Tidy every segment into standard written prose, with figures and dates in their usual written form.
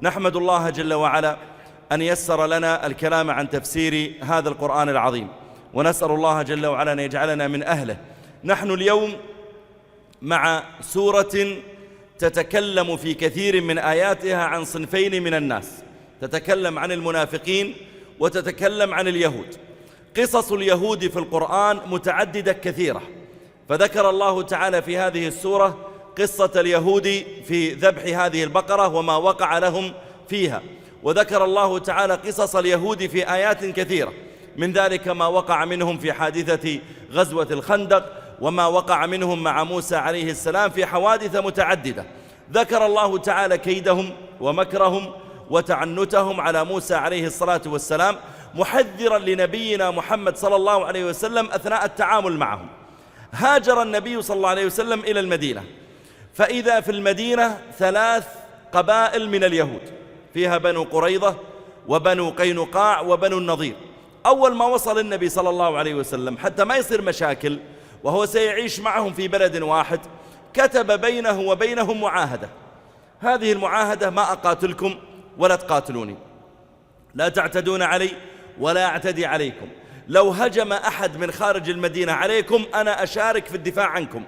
نحمد الله جل وعلا أن يسر لنا الكلام عن تفسير هذا القرآن العظيم، ونسأل الله جل وعلا أن يجعلنا من أهله. نحن اليوم مع سورة تتكلم في كثير من آياتها عن صنفين من الناس، تتكلم عن المنافقين وتتكلم عن اليهود. قصص اليهود في القرآن متعددة كثيرة، فذكر الله تعالى في هذه السورة قصة اليهود في ذبح هذه البقرة وما وقع لهم فيها، وذكر الله تعالى قصص اليهود في آيات كثيرة، من ذلك ما وقع منهم في حادثة غزوة الخندق، وما وقع منهم مع موسى عليه السلام في حوادث متعددة. ذكر الله تعالى كيدهم ومكرهم وتعنتهم على موسى عليه الصلاة والسلام، محذرا لنبينا محمد صلى الله عليه وسلم أثناء التعامل معهم. هاجر النبي صلى الله عليه وسلم إلى المدينة، فإذا في المدينة 3 قبائل من اليهود، فيها بنو قريظة وبنو قينقاع وبنو النضير. أول ما وصل النبي صلى الله عليه وسلم حتى ما يصير مشاكل وهو سيعيش معهم في بلد واحد، كتب بينه وبينهم معاهدة. هذه المعاهدة: ما أقاتلكم ولا تقاتلوني، لا تعتدون علي ولا أعتدي عليكم، لو هجم أحد من خارج المدينة عليكم أنا أشارك في الدفاع عنكم،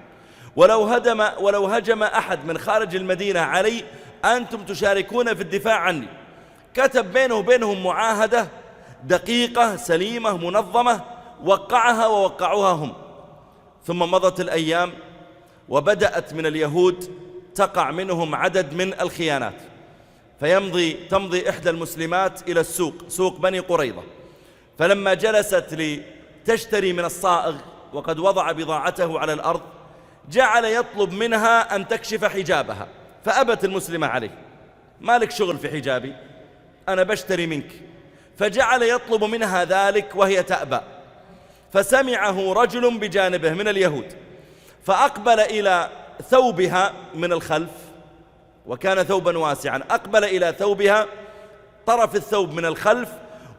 ولو هجم أحد من خارج المدينة علي أنتم تشاركون في الدفاع عني. كتب بينه وبينهم معاهدة دقيقة سليمة منظمة، وقعها ووقعوها هم. ثم مضت الأيام وبدأت من اليهود تقع منهم عدد من الخيانات، تمضي إحدى المسلمات إلى السوق، سوق بني قريظة، فلما جلست لتشتري من الصائغ وقد وضع بضاعته على الأرض، جعل يطلب منها أن تكشف حجابها، فأبت المسلمة عليه: ما لك شغل في حجابي، أنا بشتري منك. فجعل يطلب منها ذلك وهي تأبى، فسمعه رجل بجانبه من اليهود، فأقبل إلى ثوبها من الخلف، وكان ثوبا واسعا، أقبل إلى ثوبها طرف الثوب من الخلف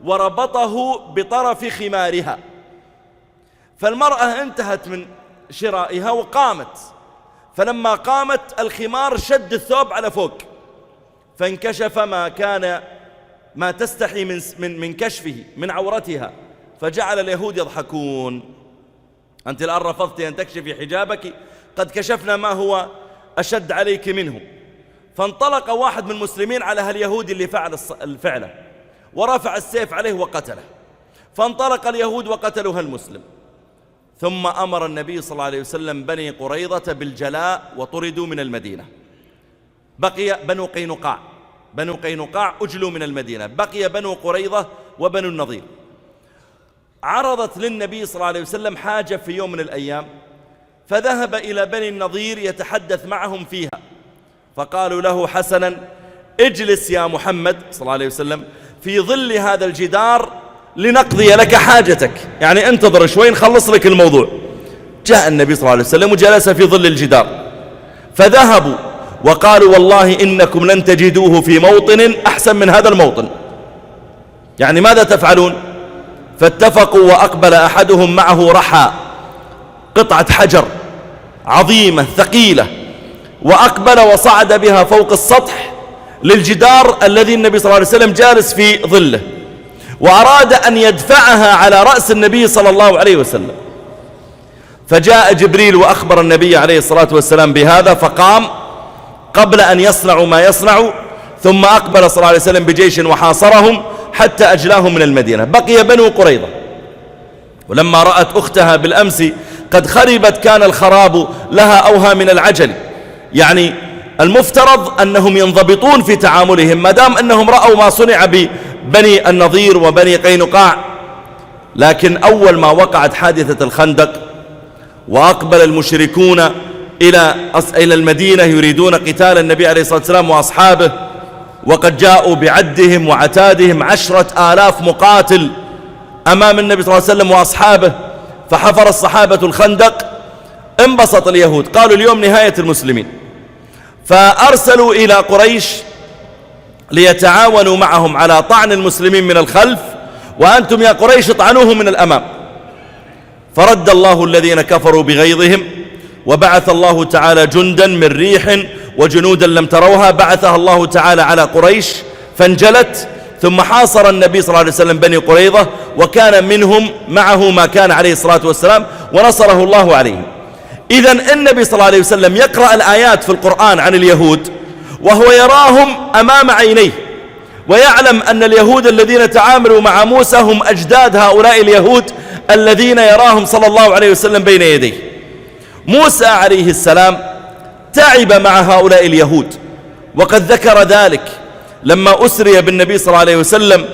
وربطه بطرف خمارها، فالمرأة انتهت من شرائها وقامت، فلما قامت الخمار شد الثوب على فوق، فانكشف ما تستحي من كشفه من عورتها، فجعل اليهود يضحكون: أنت الآن رفضت أن تكشفي حجابك، قد كشفنا ما هو أشد عليك منه. فانطلق واحد من المسلمين على هاليهودي اللي فعل الفعله، ورفع السيف عليه وقتله، فانطلق اليهود وقتلوا هالمسلم. ثم أمر النبي صلى الله عليه وسلم بني قريظة بالجلاء وطردوا من المدينة. بقي بنو قينقاع أجلوا من المدينة، بقي بنو قريظة وبنو النضير. عرضت للنبي صلى الله عليه وسلم حاجة في يوم من الأيام، فذهب إلى بني النضير يتحدث معهم فيها، فقالوا له: حسنا، اجلس يا محمد صلى الله عليه وسلم في ظل هذا الجدار لنقضي لك حاجتك، يعني انتظر شوي نخلص لك الموضوع. جاء النبي صلى الله عليه وسلم وجلس في ظل الجدار، فذهبوا وقالوا: والله إنكم لن تجدوه في موطن أحسن من هذا الموطن، يعني ماذا تفعلون؟ فاتفقوا، وأقبل أحدهم معه رحى، قطعة حجر عظيمة ثقيلة، وأقبل وصعد بها فوق السطح للجدار الذي النبي صلى الله عليه وسلم جالس في ظله، وأراد أن يدفعها على رأس النبي صلى الله عليه وسلم. فجاء جبريل وأخبر النبي عليه الصلاة والسلام بهذا، فقام قبل أن يصنعوا ما يصنعوا، ثم أقبل صلى الله عليه وسلم بجيش وحاصرهم حتى أجلاهم من المدينة. بقي بنو قريظة، ولما رأت أختها بالأمس قد خربت كان الخراب لها أوهى من العجل، يعني المفترض أنهم ينضبطون في تعاملهم ما دام أنهم رأوا ما صنع ببني النضير وبني قينقاع. لكن أول ما وقعت حادثة الخندق وأقبل المشركون إلى المدينة يريدون قتال النبي عليه الصلاة والسلام وأصحابه، وقد جاءوا بعدهم وعتادهم 10,000 مقاتل أمام النبي صلى الله عليه وسلم وأصحابه، فحفر الصحابة الخندق. انبسط اليهود، قالوا: اليوم نهاية المسلمين، فأرسلوا إلى قريش ليتعاونوا معهم على طعن المسلمين من الخلف، وأنتم يا قريش اطعنوهم من الأمام. فرد الله الذين كفروا بغيظهم، وبعث الله تعالى جندا من ريح وجنودا لم تروها بعثها الله تعالى على قريش فانجلت، ثم حاصر النبي صلى الله عليه وسلم بني قريظة، وكان منهم معه ما كان عليه الصلاة والسلام، ونصره الله عليهم. إذن النبي صلى الله عليه وسلم يقرأ الآيات في القرآن عن اليهود وهو يراهم أمام عينيه، ويعلم أن اليهود الذين تعاملوا مع موسى هم أجداد هؤلاء اليهود الذين يراهم صلى الله عليه وسلم بين يديه. موسى عليه السلام تعب مع هؤلاء اليهود، وقد ذكر ذلك لما أسري بالنبي صلى الله عليه وسلم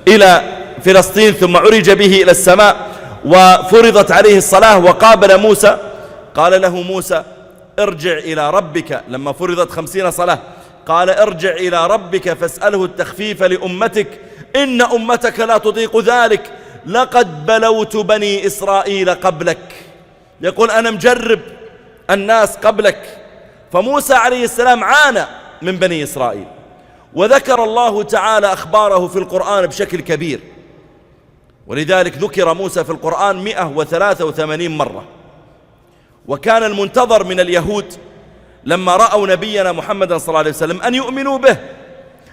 إلى فلسطين ثم عرج به إلى السماء وفرضت عليه الصلاة وقابل موسى، قال له موسى ارجع إلى ربك، لما فرضت 50 صلاة قال ارجع إلى ربك فاسأله التخفيف لأمتك إن أمتك لا تطيق ذلك، لقد بلوت بني إسرائيل قبلك. يقول أنا مجرب الناس قبلك. فموسى عليه السلام عانى من بني إسرائيل، وذكر الله تعالى أخباره في القرآن بشكل كبير، ولذلك ذكر موسى في القرآن 183 مرة. وكان المنتظر من اليهود لما رأوا نبينا محمد صلى الله عليه وسلم أن يؤمنوا به،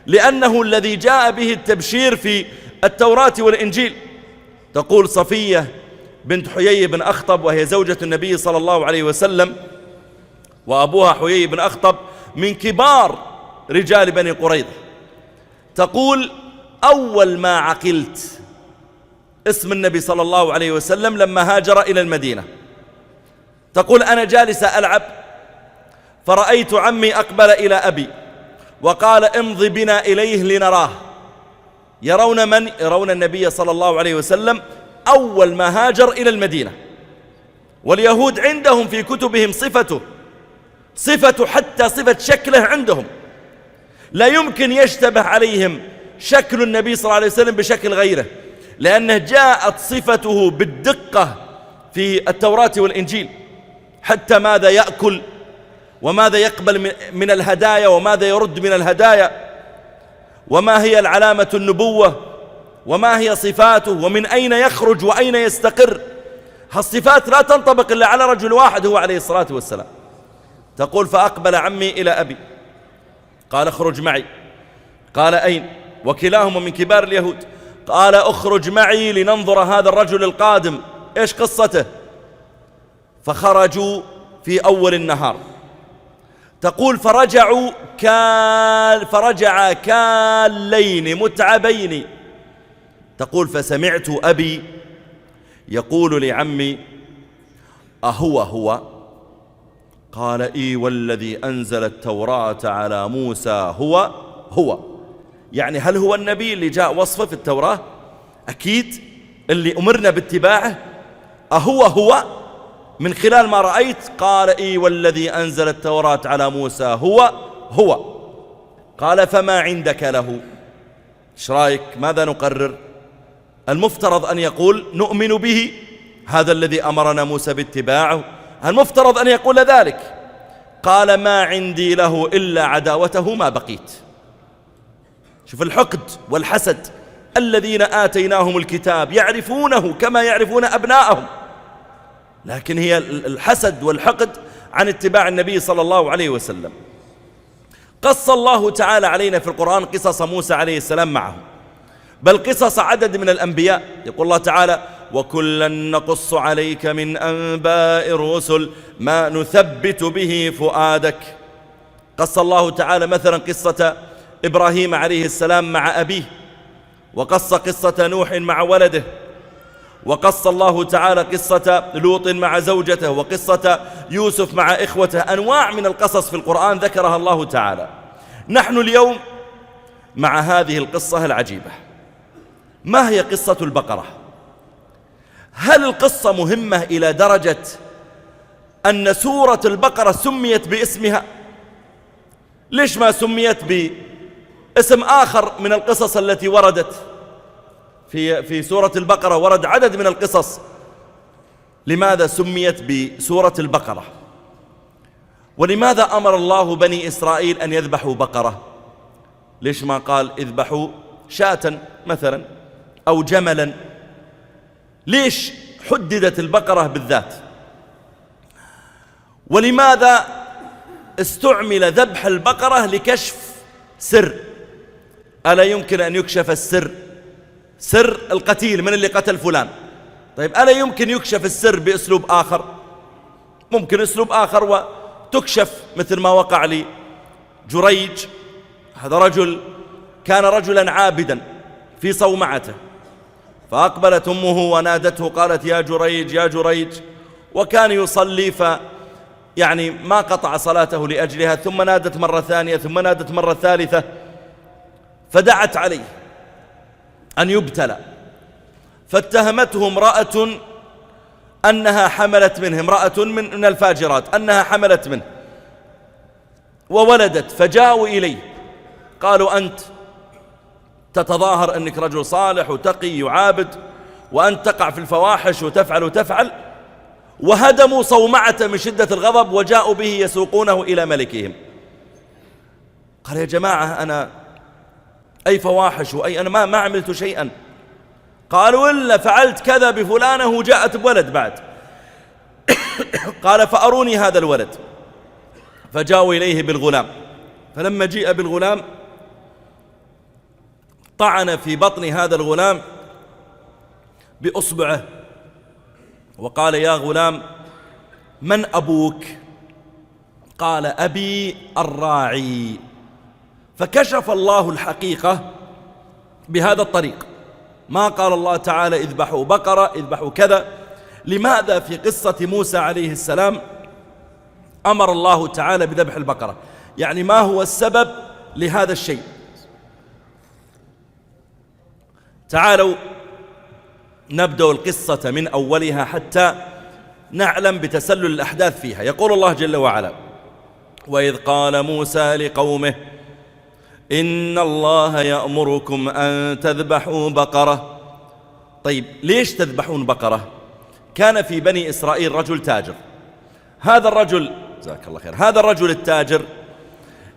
لأنه الذي جاء به التبشير في التوراة والإنجيل. تقول صفية بنت حيي بن أخطب، وهي زوجة النبي صلى الله عليه وسلم، وأبوها حيي بن أخطب من كبار رجال بني قريظة، تقول أول ما عقلت اسم النبي صلى الله عليه وسلم لما هاجر إلى المدينة، تقول أنا جالسة ألعب فرأيت عمي أقبل إلى أبي وقال امضي بنا إليه لنراه. يرون من؟ يرون النبي صلى الله عليه وسلم أول ما هاجر إلى المدينة. واليهود عندهم في كتبهم صفته حتى صفة شكله عندهم لا يمكن يشتبه عليهم شكل النبي صلى الله عليه وسلم بشكل غيره، لأنه جاءت صفته بالدقة في التوراة والإنجيل، حتى ماذا يأكل وماذا يقبل من الهدايا وماذا يرد من الهدايا، وما هي العلامة النبوة، وما هي صفاته، ومن أين يخرج وأين يستقر. هالصفات لا تنطبق إلا على رجل واحد هو عليه الصلاة والسلام. تقول فأقبل عمي إلى أبي قال اخرج معي، قال أين؟ وكلاهما من كبار اليهود. قال اخرج معي لننظر هذا الرجل القادم إيش قصته. فخرجوا في أول النهار. تقول فرجع كالين متعبين. تقول فسمعت أبي يقول لعمي أهو؟ قال إي والذي أنزل التوراة على موسى هو. يعني هل هو النبي اللي جاء وصفه في التوراة؟ أكيد اللي أمرنا باتباعه. هو من خلال ما رأيت؟ قال إي والذي أنزل التوراة على موسى هو. قال فما عندك له؟ ايش رايك؟ ماذا نقرر؟ المفترض أن يقول نؤمن به، هذا الذي أمرنا موسى باتباعه، المفترض أن يقول ذلك. قال ما عندي له إلا عداوته ما بقيت. شوف الحقد والحسد. الذين آتيناهم الكتاب يعرفونه كما يعرفون أبناءهم، لكن هي الحسد والحقد عن اتباع النبي صلى الله عليه وسلم. قص الله تعالى علينا في القرآن قصص موسى عليه السلام معه، بل قصص عدد من الأنبياء. يقول الله تعالى وكلا نقص عليك من أنباء الرسل ما نثبت به فؤادك. قص الله تعالى مثلا قصة إبراهيم عليه السلام مع أبيه، وقص قصة نوح مع ولده، وقص الله تعالى قصة لوط مع زوجته، وقصة يوسف مع إخوته. أنواع من القصص في القرآن ذكرها الله تعالى. نحن اليوم مع هذه القصة العجيبة. ما هي قصة البقرة؟ هل القصة مهمة إلى درجة أن سورة البقرة سميت باسمها؟ ليش ما سميت باسم آخر من القصص التي وردت في سورة البقرة؟ ورد عدد من القصص. لماذا سميت بسورة البقرة؟ ولماذا أمر الله بني إسرائيل أن يذبحوا بقرة؟ ليش ما قال اذبحوا شاة مثلا أو جملا؟ ليش حددت البقرة بالذات؟ ولماذا استعمل ذبح البقرة لكشف سر. ألا يمكن أن يكشف السر؟ سر القتيل، من اللي قتل فلان. طيب ألا يمكن يكشف السر بأسلوب آخر؟ ممكن أسلوب آخر وتكشف، مثل ما وقع لي جريج. هذا رجل كان رجلا عابدا في صومعته، فأقبلت أمه ونادته قالت يا جريج يا جريج، وكان يصلي يعني ما قطع صلاته لأجلها، ثم نادت مرة ثانية ثم نادت مرة ثالثة، فدعت عليه أن يبتلى، فاتهمته امرأة أنها حملت منه، امرأة من الفاجرات أنها حملت منه وولدت. فجاءوا إليه قالوا أنت تتظاهر أنك رجل صالح وتقي وعابد، وأنت تقع في الفواحش وتفعل وتفعل. وهدموا صومعته من شدة الغضب وجاءوا به يسوقونه إلى ملكهم. قال يا جماعة أنا أي فواحش أنا ما عملت شيئا. قالوا إلا فعلت كذا بفلانة وجاءت بولد بعد. قال فأروني هذا الولد. فجاءوا إليه بالغلام، فلما جيء بالغلام طعن في بطن هذا الغلام بأصبعه وقال يا غلام من أبوك؟ قال أبي الراعي. فكشف الله الحقيقة بهذا الطريق. ما قال الله تعالى اذبحوا بقرة اذبحوا كذا. لماذا في قصة موسى عليه السلام أمر الله تعالى بذبح البقرة؟ يعني ما هو السبب لهذا الشيء؟ تعالوا نبدأ القصة من أولها حتى نعلم بتسلل الأحداث فيها. يقول الله جل وعلا وإذ قال موسى لقومه إن الله يأمركم أن تذبحوا بقرة. طيب ليش تذبحون بقرة؟ كان في بني إسرائيل رجل تاجر. هذا الرجل جزاك الله خير، هذا الرجل التاجر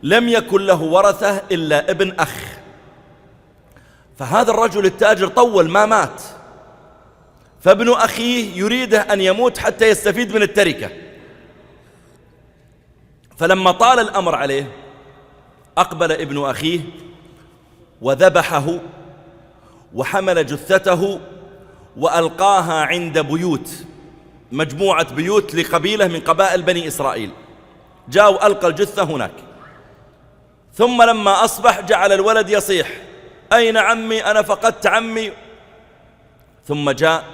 لم يكن له ورثة إلا ابن أخ. فهذا الرجل التاجر طول ما مات، فابن أخيه يريده أن يموت حتى يستفيد من التركة. فلما طال الأمر عليه أقبل ابن أخيه وذبحه وحمل جثته وألقاها عند بيوت، مجموعة بيوت لقبيلة من قبائل بني إسرائيل. جاء وألقى الجثة هناك. ثم لما أصبح جعل الولد يصيح أين عمي؟ أنا فقدت عمي. ثم جاء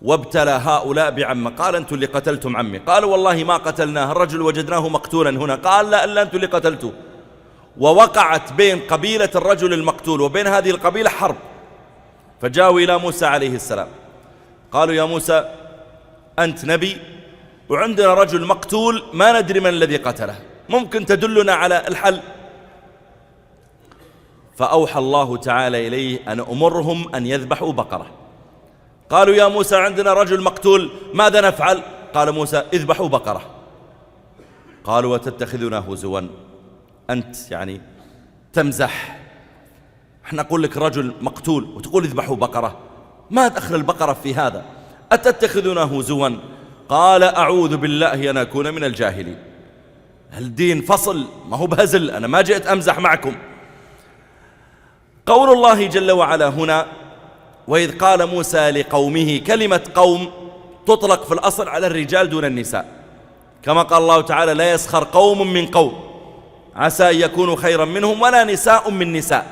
وابتلى هؤلاء بعمه. قال أنتم اللي قتلتم عمي. قالوا والله ما قتلناه، الرجل وجدناه مقتولا هنا. قال لا إلا أنتم اللي قتلتوه. ووقعت بين قبيلة الرجل المقتول وبين هذه القبيلة حرب. فجاءوا إلى موسى عليه السلام قالوا يا موسى أنت نبي وعندنا رجل مقتول ما ندري من الذي قتله، ممكن تدلنا على الحل؟ فأوحى الله تعالى إليه أن أمرهم أن يذبحوا بقرة. قالوا يا موسى عندنا رجل مقتول ماذا نفعل؟ قال موسى اذبحوا بقرة. قالوا وتتخذنا هزوا، أنت يعني تمزح، احنا نقول لك رجل مقتول وتقول اذبحوا بقرة، ما دخل البقرة في هذا؟ أتتخذنا هزوا؟ قال أعوذ بالله أن أكون من الجاهلين. الدين فصل، ما هو بهزل، أنا ما جئت أمزح معكم. قول الله جل وعلا هنا وإذ قال موسى لقومه، كلمة قوم تطلق في الأصل على الرجال دون النساء، كما قال الله تعالى لا يسخر قوم من قوم عسى أن يكونوا خيرا منهم ولا نساء من نساء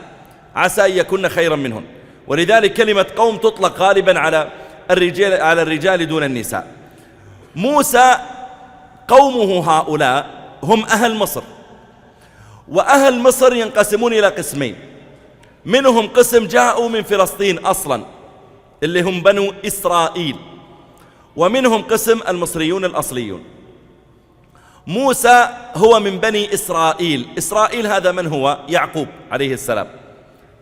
عسى أن يكون خيرا منهم. ولذلك كلمة قوم تطلق غالبا على الرجال دون النساء. موسى قومه هؤلاء هم أهل مصر، وأهل مصر ينقسمون إلى قسمين، منهم قسم جاءوا من فلسطين أصلا اللي هم بنو إسرائيل، ومنهم قسم المصريون الأصليون. موسى هو من بني إسرائيل. إسرائيل هذا من هو؟ يعقوب عليه السلام.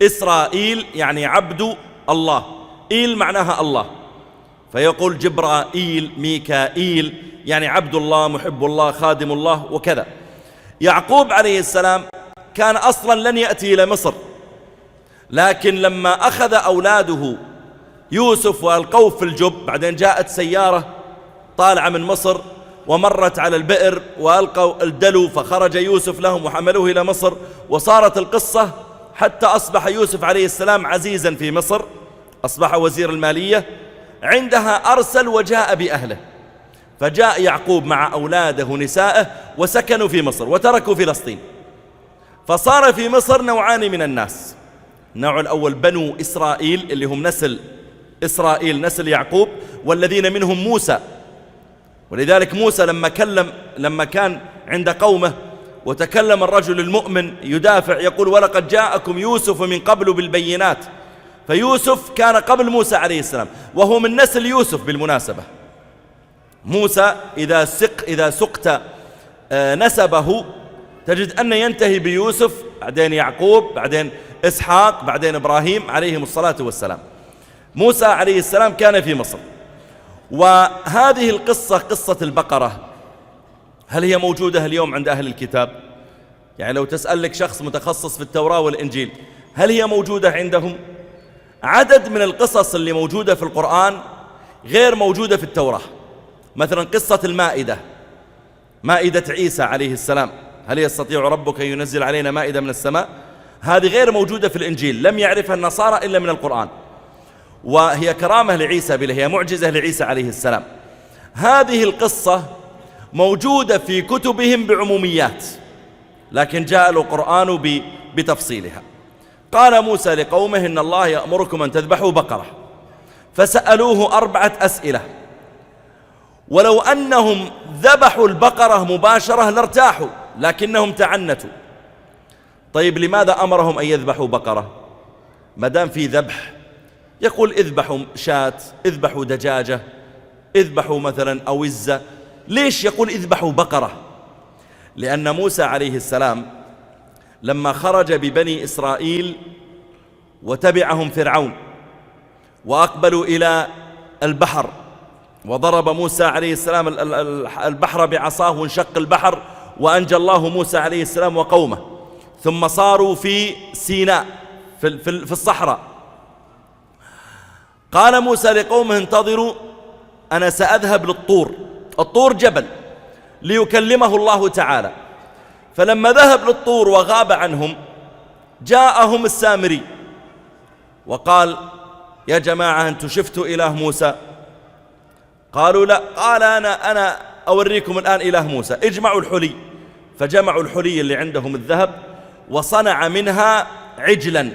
إسرائيل يعني عبد الله، إيل معناها الله، فيقول جبرائيل ميكائيل يعني عبد الله محب الله خادم الله وكذا. يعقوب عليه السلام كان أصلا لن يأتي إلى مصر، لكن لما أخذ أولاده يوسف وألقوه في الجب، بعدين جاءت سيارة طالعة من مصر ومرت على البئر وألقوا الدلو فخرج يوسف لهم وحملوه إلى مصر، وصارت القصة حتى أصبح يوسف عليه السلام عزيزا في مصر، أصبح وزير المالية. عندها أرسل وجاء بأهله، فجاء يعقوب مع أولاده نسائه وسكنوا في مصر وتركوا فلسطين. فصار في مصر نوعان من الناس. النوع الأول بنو إسرائيل اللي هم نسل إسرائيل نسل يعقوب، والذين منهم موسى. ولذلك موسى لما كان عند قومه وتكلم الرجل المؤمن يدافع يقول ولقد جاءكم يوسف من قبل بالبينات، فيوسف كان قبل موسى عليه السلام وهو من نسل يوسف بالمناسبة. موسى إذا سقت نسبه تجد أن ينتهي بيوسف، بعدين يعقوب، بعدين إسحاق، بعدين إبراهيم عليهم الصلاة والسلام. موسى عليه السلام كان في مصر. وهذه القصة قصة البقرة هل هي موجودة اليوم عند أهل الكتاب؟ يعني لو تسأل لك شخص متخصص في التوراة والإنجيل هل هي موجودة عندهم؟ عدد من القصص اللي موجودة في القرآن غير موجودة في التوراة. مثلا قصة المائدة، مائدة عيسى عليه السلام، هل يستطيع ربك أن ينزل علينا مائدة من السماء؟ هذه غير موجودة في الإنجيل، لم يعرفها النصارى إلا من القرآن، وهي كرامة لعيسى بل هي معجزة لعيسى عليه السلام. هذه القصة موجودة في كتبهم بعموميات، لكن جاء القرآن بتفصيلها. قال موسى لقومه إن الله يأمركم أن تذبحوا بقرة، فسألوه 4 أسئلة، ولو أنهم ذبحوا البقرة مباشرة لارتاحوا لكنهم تعنتوا. طيب لماذا أمرهم أن يذبحوا بقرة؟ مدام في ذبح يقول اذبحوا شاة، اذبحوا دجاجة، اذبحوا مثلا أوزة. ليش يقول اذبحوا بقرة؟ لأن موسى عليه السلام لما خرج ببني إسرائيل وتبعهم فرعون وأقبلوا إلى البحر، وضرب موسى عليه السلام البحر بعصاه وانشق البحر وأنجى الله موسى عليه السلام وقومه، ثم صاروا في سيناء في الصحراء. قال موسى لقومه انتظروا أنا سأذهب للطور، الطور جبل ليكلمه الله تعالى. فلما ذهب للطور وغاب عنهم جاءهم السامري وقال يا جماعة أنتم شفتوا إله موسى؟ قالوا لا. قال أنا أوريكم الآن إله موسى، اجمعوا الحلي. فجمعوا الحلي اللي عندهم الذهب وصنع منها عجلا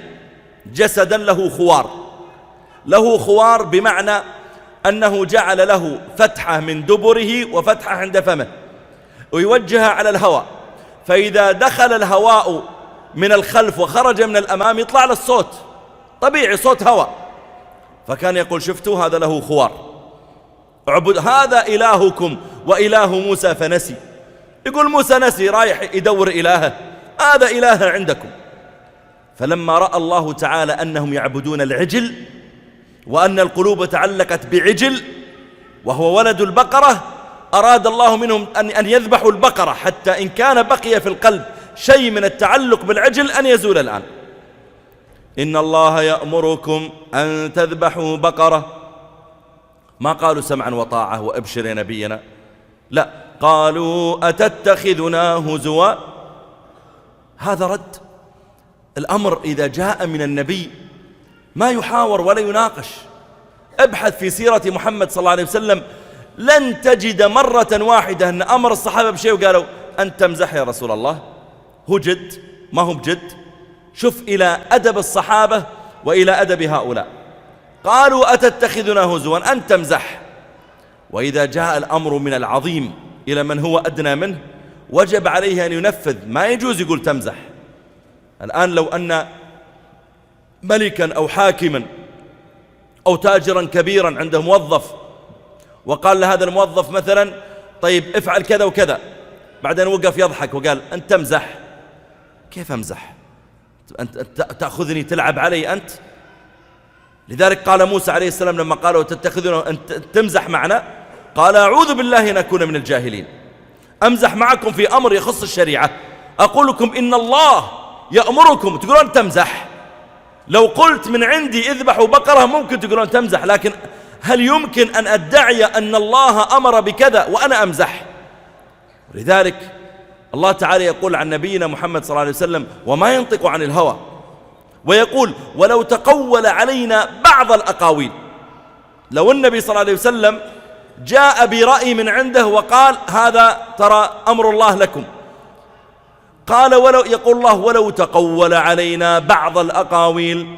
جسدا له خوار بمعنى أنه جعل له فتحة من دبره وفتحة عند فمه ويوجهها على الهواء، فإذا دخل الهواء من الخلف وخرج من الأمام يطلع له الصوت طبيعي، صوت هواء. فكان يقول شفتوا هذا له خوار، اعبد هذا إلهكم وإله موسى فنسي. يقول موسى نسي رايح يدور إلهه، هذا إله عندكم. فلما رأى الله تعالى أنهم يعبدون العجل وأن القلوب تعلقت بعجل وهو ولد البقرة، أراد الله منهم أن يذبحوا البقرة حتى إن كان بقي في القلب شيء من التعلق بالعجل أن يزول الآن. إن الله يأمركم أن تذبحوا بقرة. ما قالوا سمعا وطاعة وأبشر يا نبينا، لا، قالوا أتتخذنا هزوا. هذا رد الأمر إذا جاء من النبي ما يحاور ولا يناقش. ابحث في سيرة محمد صلى الله عليه وسلم لن تجد مرة واحدة أن أمر الصحابة بشيء وقالوا أنت تمزح يا رسول الله. هو جد ما هو بجد. شوف إلى أدب الصحابة وإلى أدب هؤلاء. قالوا أتتخذنا هزوا، أنت تمزح. وإذا جاء الأمر من العظيم إلى من هو أدنى منه وجب عليه أن ينفذ، ما يجوز يقول تمزح. الآن لو أن ملكا أو حاكما أو تاجرا كبيرا عنده موظف وقال لهذا الموظف مثلا طيب افعل كذا وكذا، بعدين وقف يضحك وقال أنت تمزح. كيف أمزح؟ أنت تأخذني تلعب علي أنت؟ لذلك قال موسى عليه السلام لما قالوا تتخذون أنت تمزح معنا، قال أعوذ بالله أن أكون من الجاهلين. أمزح معكم في أمر يخص الشريعة، أقول لكم إن الله يأمركم تقولون تمزح. لو قلت من عندي اذبحوا بقرة ممكن تقولون تمزح، لكن هل يمكن أن أدعي أن الله أمر بكذا وأنا أمزح؟ لذلك الله تعالى يقول عن نبينا محمد صلى الله عليه وسلم: وما ينطق عن الهوى، ويقول: ولو تقول علينا بعض الأقاويل. لو النبي صلى الله عليه وسلم جاء برأي من عنده وقال: هذا ترى أمر الله لكم، قال يقول الله: ولو تقول علينا بعض الأقاويل،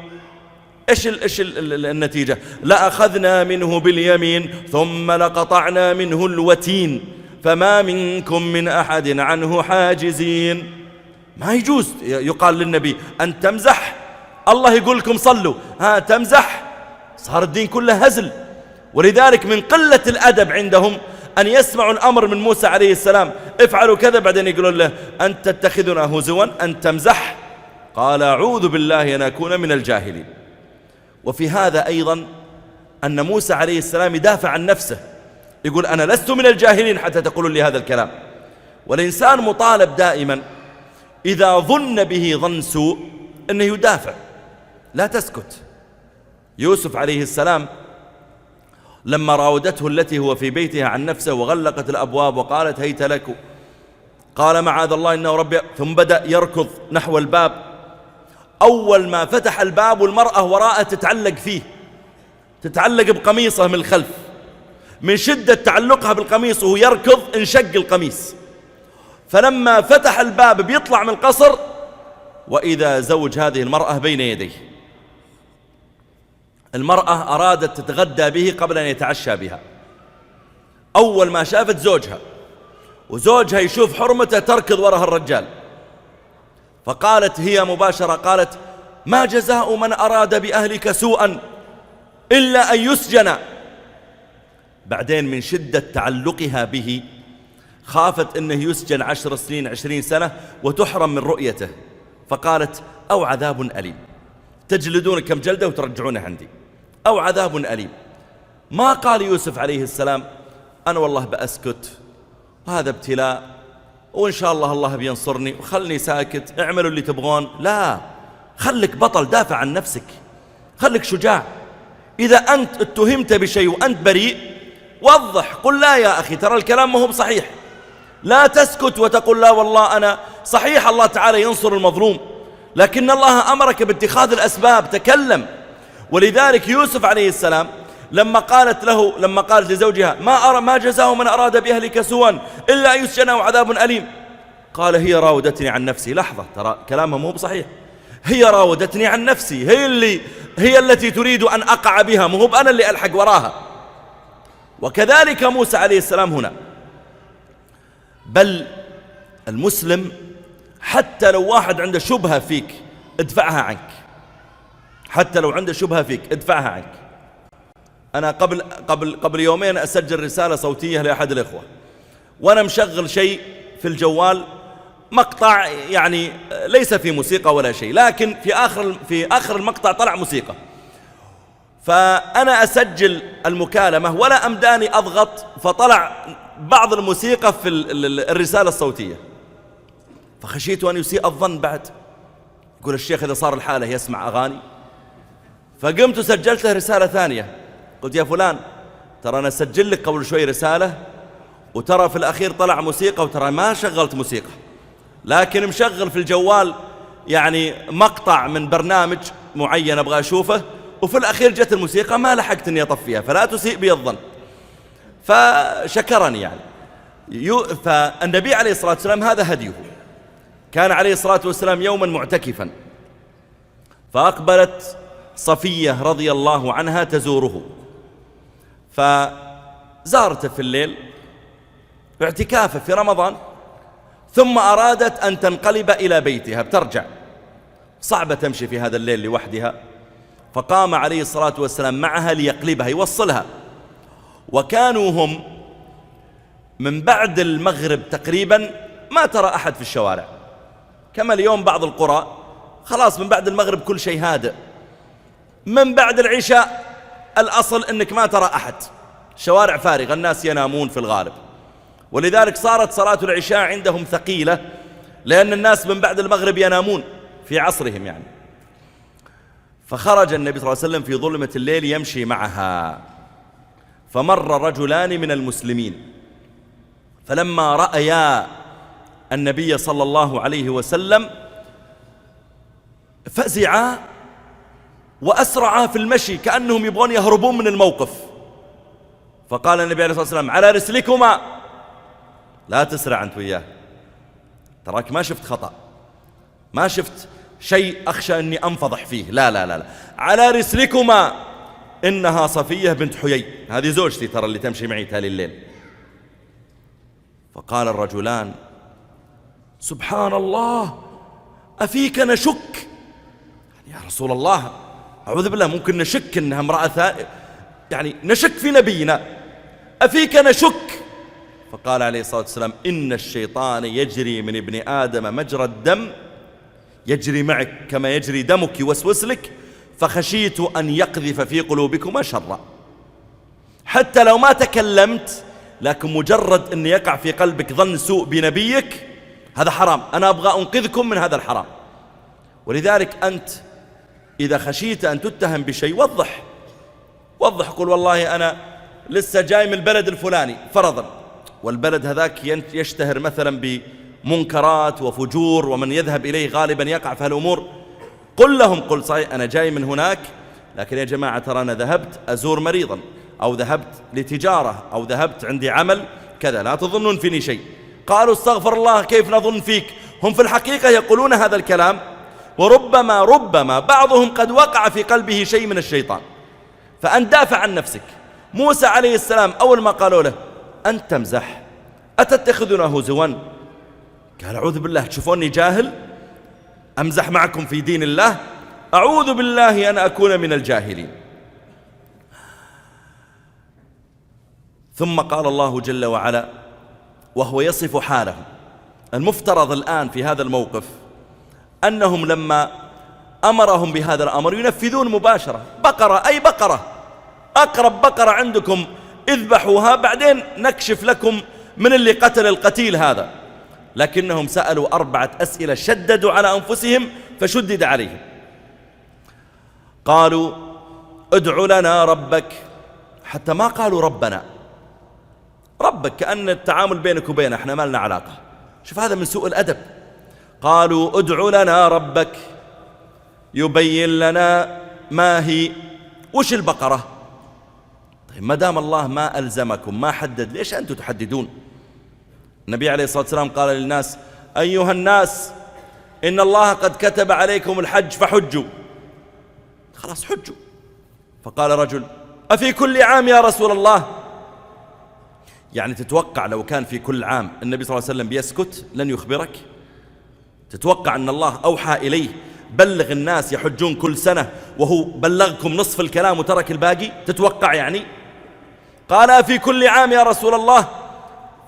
إيش النتيجة؟ لأخذنا منه باليمين ثم لقطعنا منه الوتين فما منكم من أحد عنه حاجزين. ما يجوز يقال للنبي: أن تمزح، الله يقول لكم صلوا، تمزح، صار الدين كله هزل. ولذلك من قلة الأدب عندهم أن يسمعوا الأمر من موسى عليه السلام: افعلوا كذا، بعدين يقولون له: أنت تتخذنا هزوا، أن تمزح. قال: أعوذ بالله أن أكون من الجاهلين. وفي هذا أيضا أن موسى عليه السلام يدافع عن نفسه، يقول: أنا لست من الجاهلين حتى تقولوا لي هذا الكلام. والإنسان مطالب دائما إذا ظن به ظن سوء أنه يدافع، لا تسكت. يوسف عليه السلام لما راودته التي هو في بيتها عن نفسه وغلقت الأبواب وقالت: هيت لك، قال: معاذ الله إنه ربي، ثم بدأ يركض نحو الباب. أول ما فتح الباب والمرأة وراءه تتعلق فيه، تتعلق بقميصه من الخلف، من شدة تعلقها بالقميص وهو يركض انشق القميص. فلما فتح الباب بيطلع من القصر، وإذا زوج هذه المرأة بين يديه. المرأة أرادت تتغدى به قبل أن يتعشى بها. أول ما شافت زوجها وزوجها يشوف حرمته تركض وراها الرجال، فقالت هي مباشرة، قالت: ما جزاء من أراد بأهلك سوءا إلا أن يسجن. بعدين من شدة تعلقها به خافت أنه يسجن 10 سنين 20 سنة وتحرم من رؤيته، فقالت: أو عذاب أليم، تجلدون كم جلدة وترجعونه عندي، أو عذاب أليم. ما قال يوسف عليه السلام: أنا والله بأسكت، وهذا ابتلاء، وإن شاء الله الله بينصرني، وخلني ساكت، اعملوا اللي تبغون. لا، خلك بطل، دافع عن نفسك، خلك شجاع. إذا أنت اتهمت بشيء وأنت بريء، وضح، قل: لا يا أخي، ترى الكلام ما هو بصحيح. لا تسكت وتقول: لا والله أنا صحيح، الله تعالى ينصر المظلوم، لكن الله أمرك باتخاذ الأسباب، تكلم. ولذلك يوسف عليه السلام لما قالت لزوجها: ما جزاء من أراد بأهلك سوءا إلا أن يسجن وعذاب أليم، قال: هي راودتني عن نفسي. لحظة، ترى كلامها مو بصحيح، هي راودتني عن نفسي، هي التي تريد أن أقع بها، مو أنا اللي ألحق وراها. وكذلك موسى عليه السلام هنا. بل المسلم حتى لو واحد عنده شبهة فيك ادفعها عنك، حتى لو عنده شبهة فيك ادفعها عنك. أنا قبل يومين أسجل رسالة صوتية لأحد الإخوة، وأنا مشغل شيء في الجوال، مقطع يعني ليس في موسيقى ولا شيء، لكن في آخر المقطع طلع موسيقى. فأنا أسجل المكالمة ولا أمداني أضغط، فطلع بعض الموسيقى في الرسالة الصوتية، فخشيت أن يسيء الظن بعد، يقول الشيخ إذا صار الحالة يسمع أغاني. فقمت وسجلت له رسالة ثانية، قلت: يا فلان، ترى أنا أسجل لك قبل شوي رسالة، وترى في الأخير طلع موسيقى، وترى ما شغلت موسيقى، لكن مشغل في الجوال يعني مقطع من برنامج معين أبغى أشوفه، وفي الأخير جت الموسيقى ما لحقت أني أطفيها، فلا تسيء بي الظن. فشكرني يعني. فالنبي عليه الصلاة والسلام هذا هديه. كان عليه الصلاة والسلام يوما معتكفا، فأقبلت صفية رضي الله عنها تزوره، فزارته في الليل باعتكافه في رمضان، ثم أرادت أن تنقلب إلى بيتها بترجع، صعبة تمشي في هذا الليل لوحدها، فقام عليه الصلاة والسلام معها ليقلبها يوصلها. وكانوا هم من بعد المغرب تقريبا ما ترى أحد في الشوارع، كما اليوم بعض القرى خلاص من بعد المغرب كل شيء هادئ، من بعد العشاء الأصل أنك ما ترى أحد، شوارع فارغة، الناس ينامون في الغالب. ولذلك صارت صلاة العشاء عندهم ثقيلة، لأن الناس من بعد المغرب ينامون في عصرهم يعني. فخرج النبي صلى الله عليه وسلم في ظلمة الليل يمشي معها، فمر رجلان من المسلمين فلما رأيا النبي صلى الله عليه وسلم فزعا وأسرعا في المشي كأنهم يبغون يهربون من الموقف. فقال النبي عليه الصلاة والسلام: على رسلكما، لا تسرع أنت وياه، تراك ما شفت خطأ، ما شفت شيء أخشى أني أنفضح فيه، لا لا لا لا، على رسلكما، إنها صفية بنت حيي، هذه زوجتي ترى اللي تمشي معي تالي الليل. فقال الرجلان: سبحان الله، أفيك نشك؟ يا رسول الله، أعوذ بالله، ممكن نشك أنها امرأة يعني نشك في نبينا، أفيك نشك؟ فقال عليه الصلاة والسلام: إن الشيطان يجري من ابن آدم مجرى الدم، يجري معك كما يجري دمك، يوسوس لك، فخشيت أن يقذف في قلوبكما شرا. حتى لو ما تكلمت، لكن مجرد أن يقع في قلبك ظن سوء بنبيك، هذا حرام، أنا أبغى أنقذكم من هذا الحرام. ولذلك أنت إذا خشيت أن تتهم بشيء وضح، قل والله أنا لسه جاي من البلد الفلاني فرضا، والبلد هذاك يشتهر مثلا بمنكرات وفجور، ومن يذهب إليه غالبا يقع في هالأمور. قل لهم: قل صحيح أنا جاي من هناك، لكن يا جماعة ترى أنا ذهبت أزور مريضا، أو ذهبت لتجارة، أو ذهبت عندي عمل كذا، لا تظنون فيني شيء. قالوا: استغفر الله، كيف نظن فيك؟ هم في الحقيقة يقولون هذا الكلام، وربما بعضهم قد وقع في قلبه شيء من الشيطان. فأن دافع عن نفسك. موسى عليه السلام أول ما قالوا له: أنت تمزح، أتتخذنا هزوا؟ قال: أعوذ بالله، تشوفوني جاهل أمزح معكم في دين الله؟ أعوذ بالله أن أكون من الجاهلين. ثم قال الله جل وعلا وهو يصف حالهم. المفترض الآن في هذا الموقف أنهم لما أمرهم بهذا الأمر ينفذون مباشرة. بقرة، أي بقرة، أقرب بقرة عندكم اذبحوها، بعدين نكشف لكم من اللي قتل القتيل هذا. لكنهم سألوا 4 أسئلة، شددوا على أنفسهم فشدد عليهم. قالوا: ادع لنا ربك، حتى ما قالوا ربنا، ربك كأن التعامل بينك وبينه، احنا ما لنا علاقة. شوف هذا من سوء الأدب. قالوا: ادع لنا ربك يبين لنا ما هي. وش البقرة؟ طيب ما دام الله ما ألزمكم، ما حدد، ليش أنتم تحددون؟ النبي عليه الصلاة والسلام قال للناس: أيها الناس، إن الله قد كتب عليكم الحج فحجوا. خلاص حجوا. فقال رجل: أفي كل عام يا رسول الله؟ يعني تتوقع لو كان في كل عام النبي صلى الله عليه وسلم بيسكت لن يخبرك؟ تتوقع أن الله أوحى إليه بلغ الناس يحجون كل سنة، وهو بلغكم نصف الكلام وترك الباقي؟ تتوقع يعني؟ قال: أفي كل عام يا رسول الله؟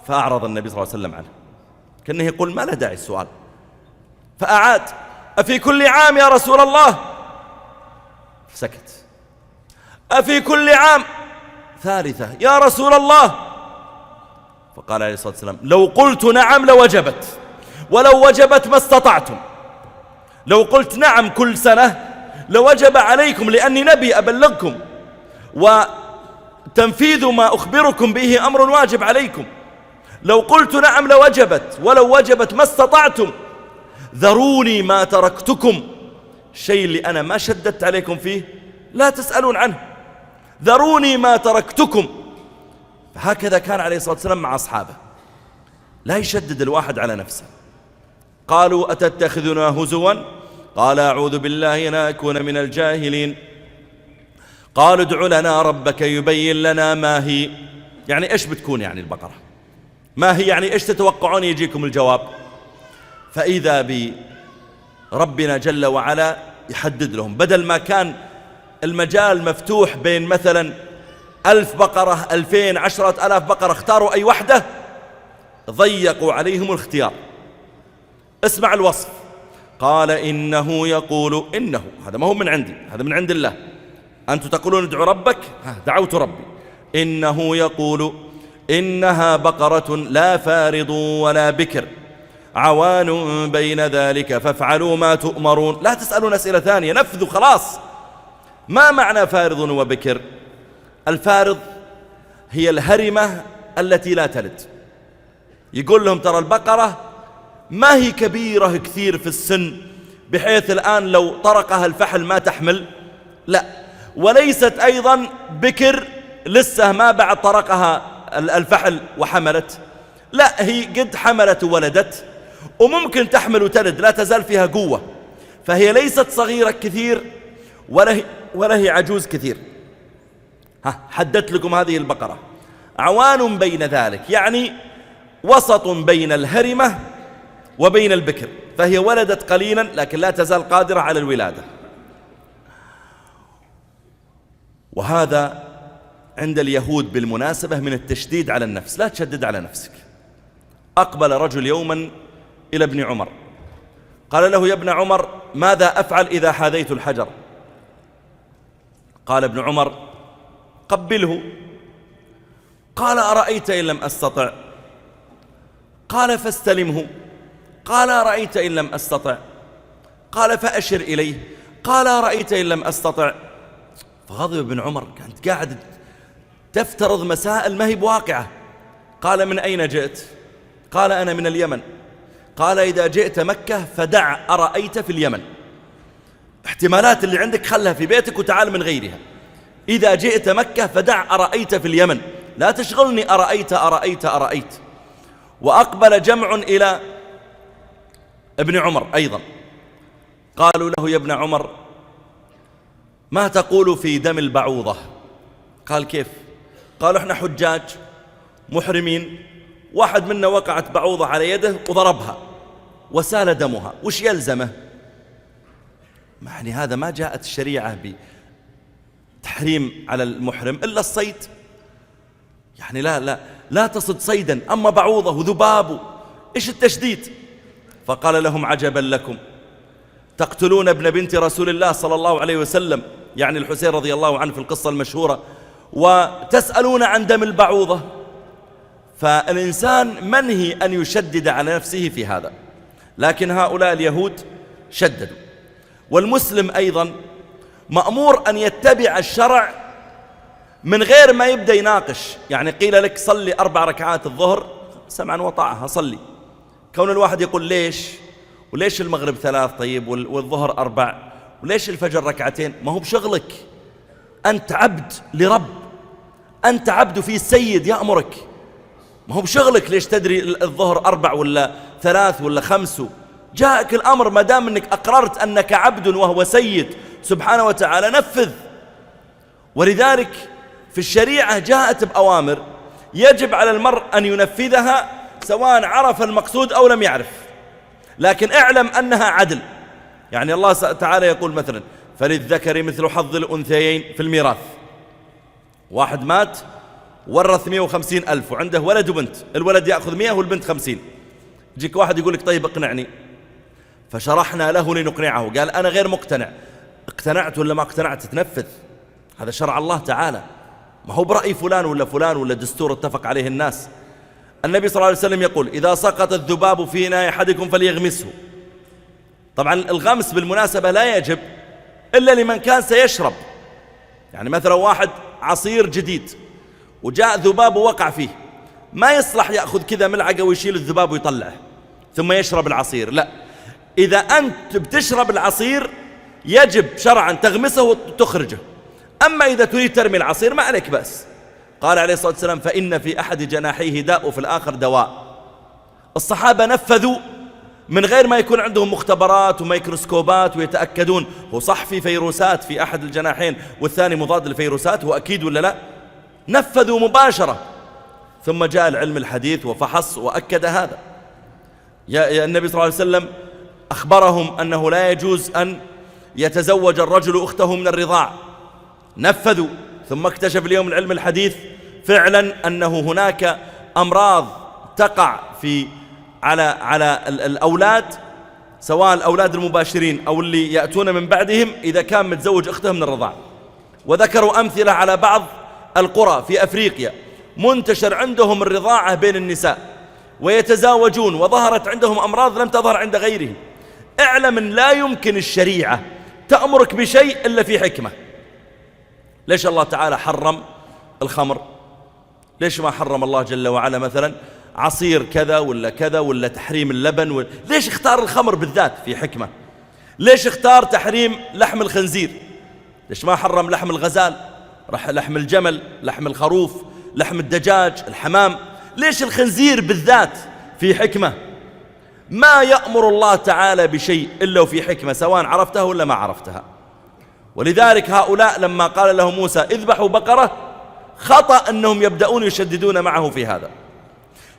فأعرض النبي صلى الله عليه وسلم عنه، كأنه يقول ما له داعي السؤال. فأعاد: أفي كل عام يا رسول الله؟ سكت. أفي كل عام؟ ثالثة: يا رسول الله. فقال عليه الصلاة والسلام: لو قلت نعم لوجبت، ولو وجبت ما استطعتم. لو قلت نعم كل سنة لوجب عليكم، لأني نبي أبلغكم، وتنفيذ ما أخبركم به أمر واجب عليكم. لو قلت نعم لوجبت، ولو وجبت ما استطعتم. ذروني ما تركتكم، الشيء اللي أنا ما شددت عليكم فيه لا تسألون عنه، ذروني ما تركتكم. هكذا كان عليه الصلاة والسلام مع أصحابه، لا يشدد الواحد على نفسه. قالوا: أتتخذنا هزوا؟ قال: أعوذ بالله أن أكون من الجاهلين. قالوا: ادع لنا ربك يبين لنا ما هي. يعني إيش بتكون يعني البقرة؟ ما هي يعني إيش تتوقعون يجيكم الجواب؟ فإذا بربنا جل وعلا يحدد لهم، بدل ما كان المجال مفتوح بين مثلا 1000 بقرة، 2000، 10,000 بقرة، اختاروا أي واحدة، ضيقوا عليهم الاختيار. اسمع الوصف. قال: إنه يقول، إنه هذا ما هو من عندي، هذا من عند الله. أنتم تقولون ادعوا ربك، دعوت ربي. إنه يقول إنها بقرة لا فارض ولا بكر عوان بين ذلك فافعلوا ما تؤمرون. لا تسألون أسئلة ثانية، نفذوا خلاص. ما معنى فارض يقول لهم ترى البقرة ما هي كبيرة كثير في السن بحيث الآن لو طرقها الفحل ما تحمل، لا، وليست أيضا بكر لسه ما بعد طرقها الفحل وحملت، لا، هي قد حملت وولدت وممكن تحمل وتلد، لا تزال فيها قوة، فهي ليست صغيرة كثير ولا هي عجوز كثير. حددت لكم هذه البقرة عوان بين ذلك، يعني وسط بين الهرمة وبين البكر، فهي ولدت قليلا لكن لا تزال قادرة على الولادة. وهذا عند اليهود بالمناسبة من التشديد على النفس، لا تشدد على نفسك. أقبل رجل يوما إلى ابن عمر قال له: يا ابن عمر، ماذا أفعل إذا حاذيت الحجر؟ قال ابن عمر: قبله. قال: أرأيت إن لم أستطع؟ قال: فاستلمه. قال: أرأيت إن لم أستطع؟ قال: فأشر إليه. قال: أرأيت إن لم أستطع؟ فغضب ابن عمر، كانت قاعد تفترض مسائل ما هي بواقعة. قال: من أين جئت؟ قال: أنا من اليمن. قال: إذا جئت مكة فدع أرأيت في اليمن، احتمالات اللي عندك خلها في بيتك وتعال من غيرها. إذا جئت مكة فدع أرأيت في اليمن، لا تشغلني أرأيت أرأيت أرأيت. وأقبل جمع إلى ابن عمر أيضا قالوا له: يا ابن عمر، ما تقول في دم البعوضة؟ قال: كيف؟ قالوا: احنا حجاج محرمين، واحد منا وقعت بعوضة على يده وضربها وسال دمها، وش يلزمه؟ يعني هذا ما جاءت الشريعة بتحريم على المحرم إلا الصيد، يعني لا تصد صيدا، أما بعوضة وذباب إيش التشديد؟ فقال لهم: عجبا لكم، تقتلون ابن بنت رسول الله صلى الله عليه وسلم، يعني الحسين رضي الله عنه في القصة المشهورة، وتسألون عن دم البعوضة. فالإنسان منهي أن يشدد على نفسه في هذا، لكن هؤلاء اليهود شددوا. والمسلم أيضا مأمور أن يتبع الشرع من غير ما يبدأ يناقش. يعني قيل لك صلي 4 ركعات الظهر، سمعا وطاعة صلي. كون الواحد يقول ليش، وليش المغرب 3 طيب والظهر 4، وليش الفجر 2؟ ما هو بشغلك، أنت عبد لرب، أنت عبد في السيد يأمرك، ما هو بشغلك ليش تدري الظهر 4 ولا 3 ولا 5. جاءك الأمر ما دام أنك أقررت أنك عبد وهو سيد سبحانه وتعالى، نفذ. ولذلك في الشريعة جاءت بأوامر يجب على المرء أن ينفذها سواء عرف المقصود أو لم يعرف، لكن اعلم أنها عدل. يعني الله تعالى يقول مثلا: فللذكر مثل حظ الأنثيين في الميراث. واحد مات ورث 150,000 وعنده ولد وبنت، الولد يأخذ 100 والبنت 50. يجيك واحد يقول لك: طيب اقنعني. فشرحنا له لنقنعه، قال: أنا غير مقتنع. اقتنعت ولا ما اقتنعت تنفذ، هذا شرع الله تعالى، ما هو برأي فلان ولا فلان ولا دستور اتفق عليه الناس. النبي صلى الله عليه وسلم يقول: إذا سقط الذباب في إناء أحدكم فليغمسه. طبعا الغمس بالمناسبة لا يجب إلا لمن كان سيشرب. يعني مثلا واحد عصير جديد وجاء ذباب ووقع فيه، ما يصلح يأخذ كذا ملعقة ويشيل الذباب ويطلعه ثم يشرب العصير، لا، إذا أنت بتشرب العصير يجب شرعا تغمسه وتخرجه. أما إذا تريد ترمي العصير ما عليك بأس. قال عليه الصلاة والسلام: فإن في أحد جناحيه داء وفي الآخر دواء. الصحابة نفذوا من غير ما يكون عندهم مختبرات وميكروسكوبات ويتأكدون. هو صح في فيروسات في أحد الجناحين والثاني مضاد للفيروسات، هو أكيد ولا لا؟ نفذوا مباشرة. ثم جاء العلم الحديث وفحص وأكد هذا. يا النبي صلى الله عليه وسلم أخبرهم أنه لا يجوز أن يتزوج الرجل أخته من الرضاع، نفذوا. ثم اكتشف اليوم العلم الحديث فعلا أنه هناك أمراض تقع على الأولاد، سواء الأولاد المباشرين أو اللي يأتون من بعدهم، إذا كان متزوج أخته من الرضاع. وذكروا أمثلة على بعض القرى في أفريقيا منتشر عندهم الرضاعة بين النساء ويتزاوجون، وظهرت عندهم أمراض لم تظهر عند غيرهم. اعلم أن لا يمكن الشريعة تأمرك بشيء إلا في حكمة. ليش الله تعالى حرم الخمر؟ ليش ما حرم الله جل وعلا مثلا عصير كذا ولا كذا ولا تحريم اللبن ليش اختار الخمر بالذات؟ في حكمة. ليش اختار تحريم لحم الخنزير؟ ليش ما حرم لحم الغزال، لحم الجمل، لحم الخروف، لحم الدجاج، الحمام؟ ليش الخنزير بالذات؟ في حكمة. ما يأمر الله تعالى بشيء إلا وفي حكمة، سواء عرفتها ولا ما عرفتها. ولذلك هؤلاء لما قال لهم موسى اذبحوا بقرة، خطأ أنهم يبدأون يشددون معه في هذا.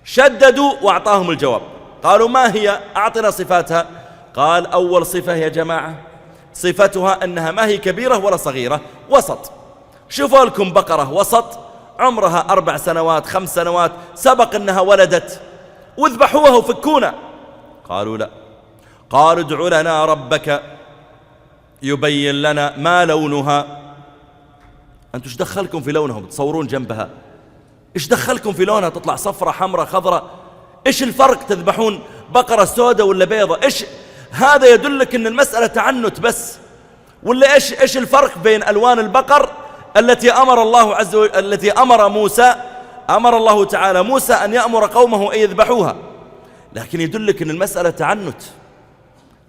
شددوا وأعطاهم الجواب. قالوا ما هي؟ أعطنا صفاتها. قال أول صفة يا جماعة صفتها أنها ما هي كبيرة ولا صغيرة، وسط. شوفوا لكم بقرة وسط عمرها 4 سنوات 5 سنوات سبق أنها ولدت، واذبحوها وفكونا. قالوا لا. قالوا ادعوا لنا ربك يبين لنا ما لونها. أنتوا إيش دخلكم في لونها؟ بتصورون جنبها؟ إيش دخلكم في لونها؟ تطلع صفرة حمرة خضرة؟ إيش الفرق؟ تذبحون بقرة سوداء ولا بيضة؟ إيش هذا؟ يدلك أن المسألة تعنت بس، ولا إيش الفرق بين ألوان البقر التي أمر الله عز وجل، التي أمر الله تعالى موسى أن يأمر قومه أن يذبحوها؟ لكن يدلك أن المسألة تعنت.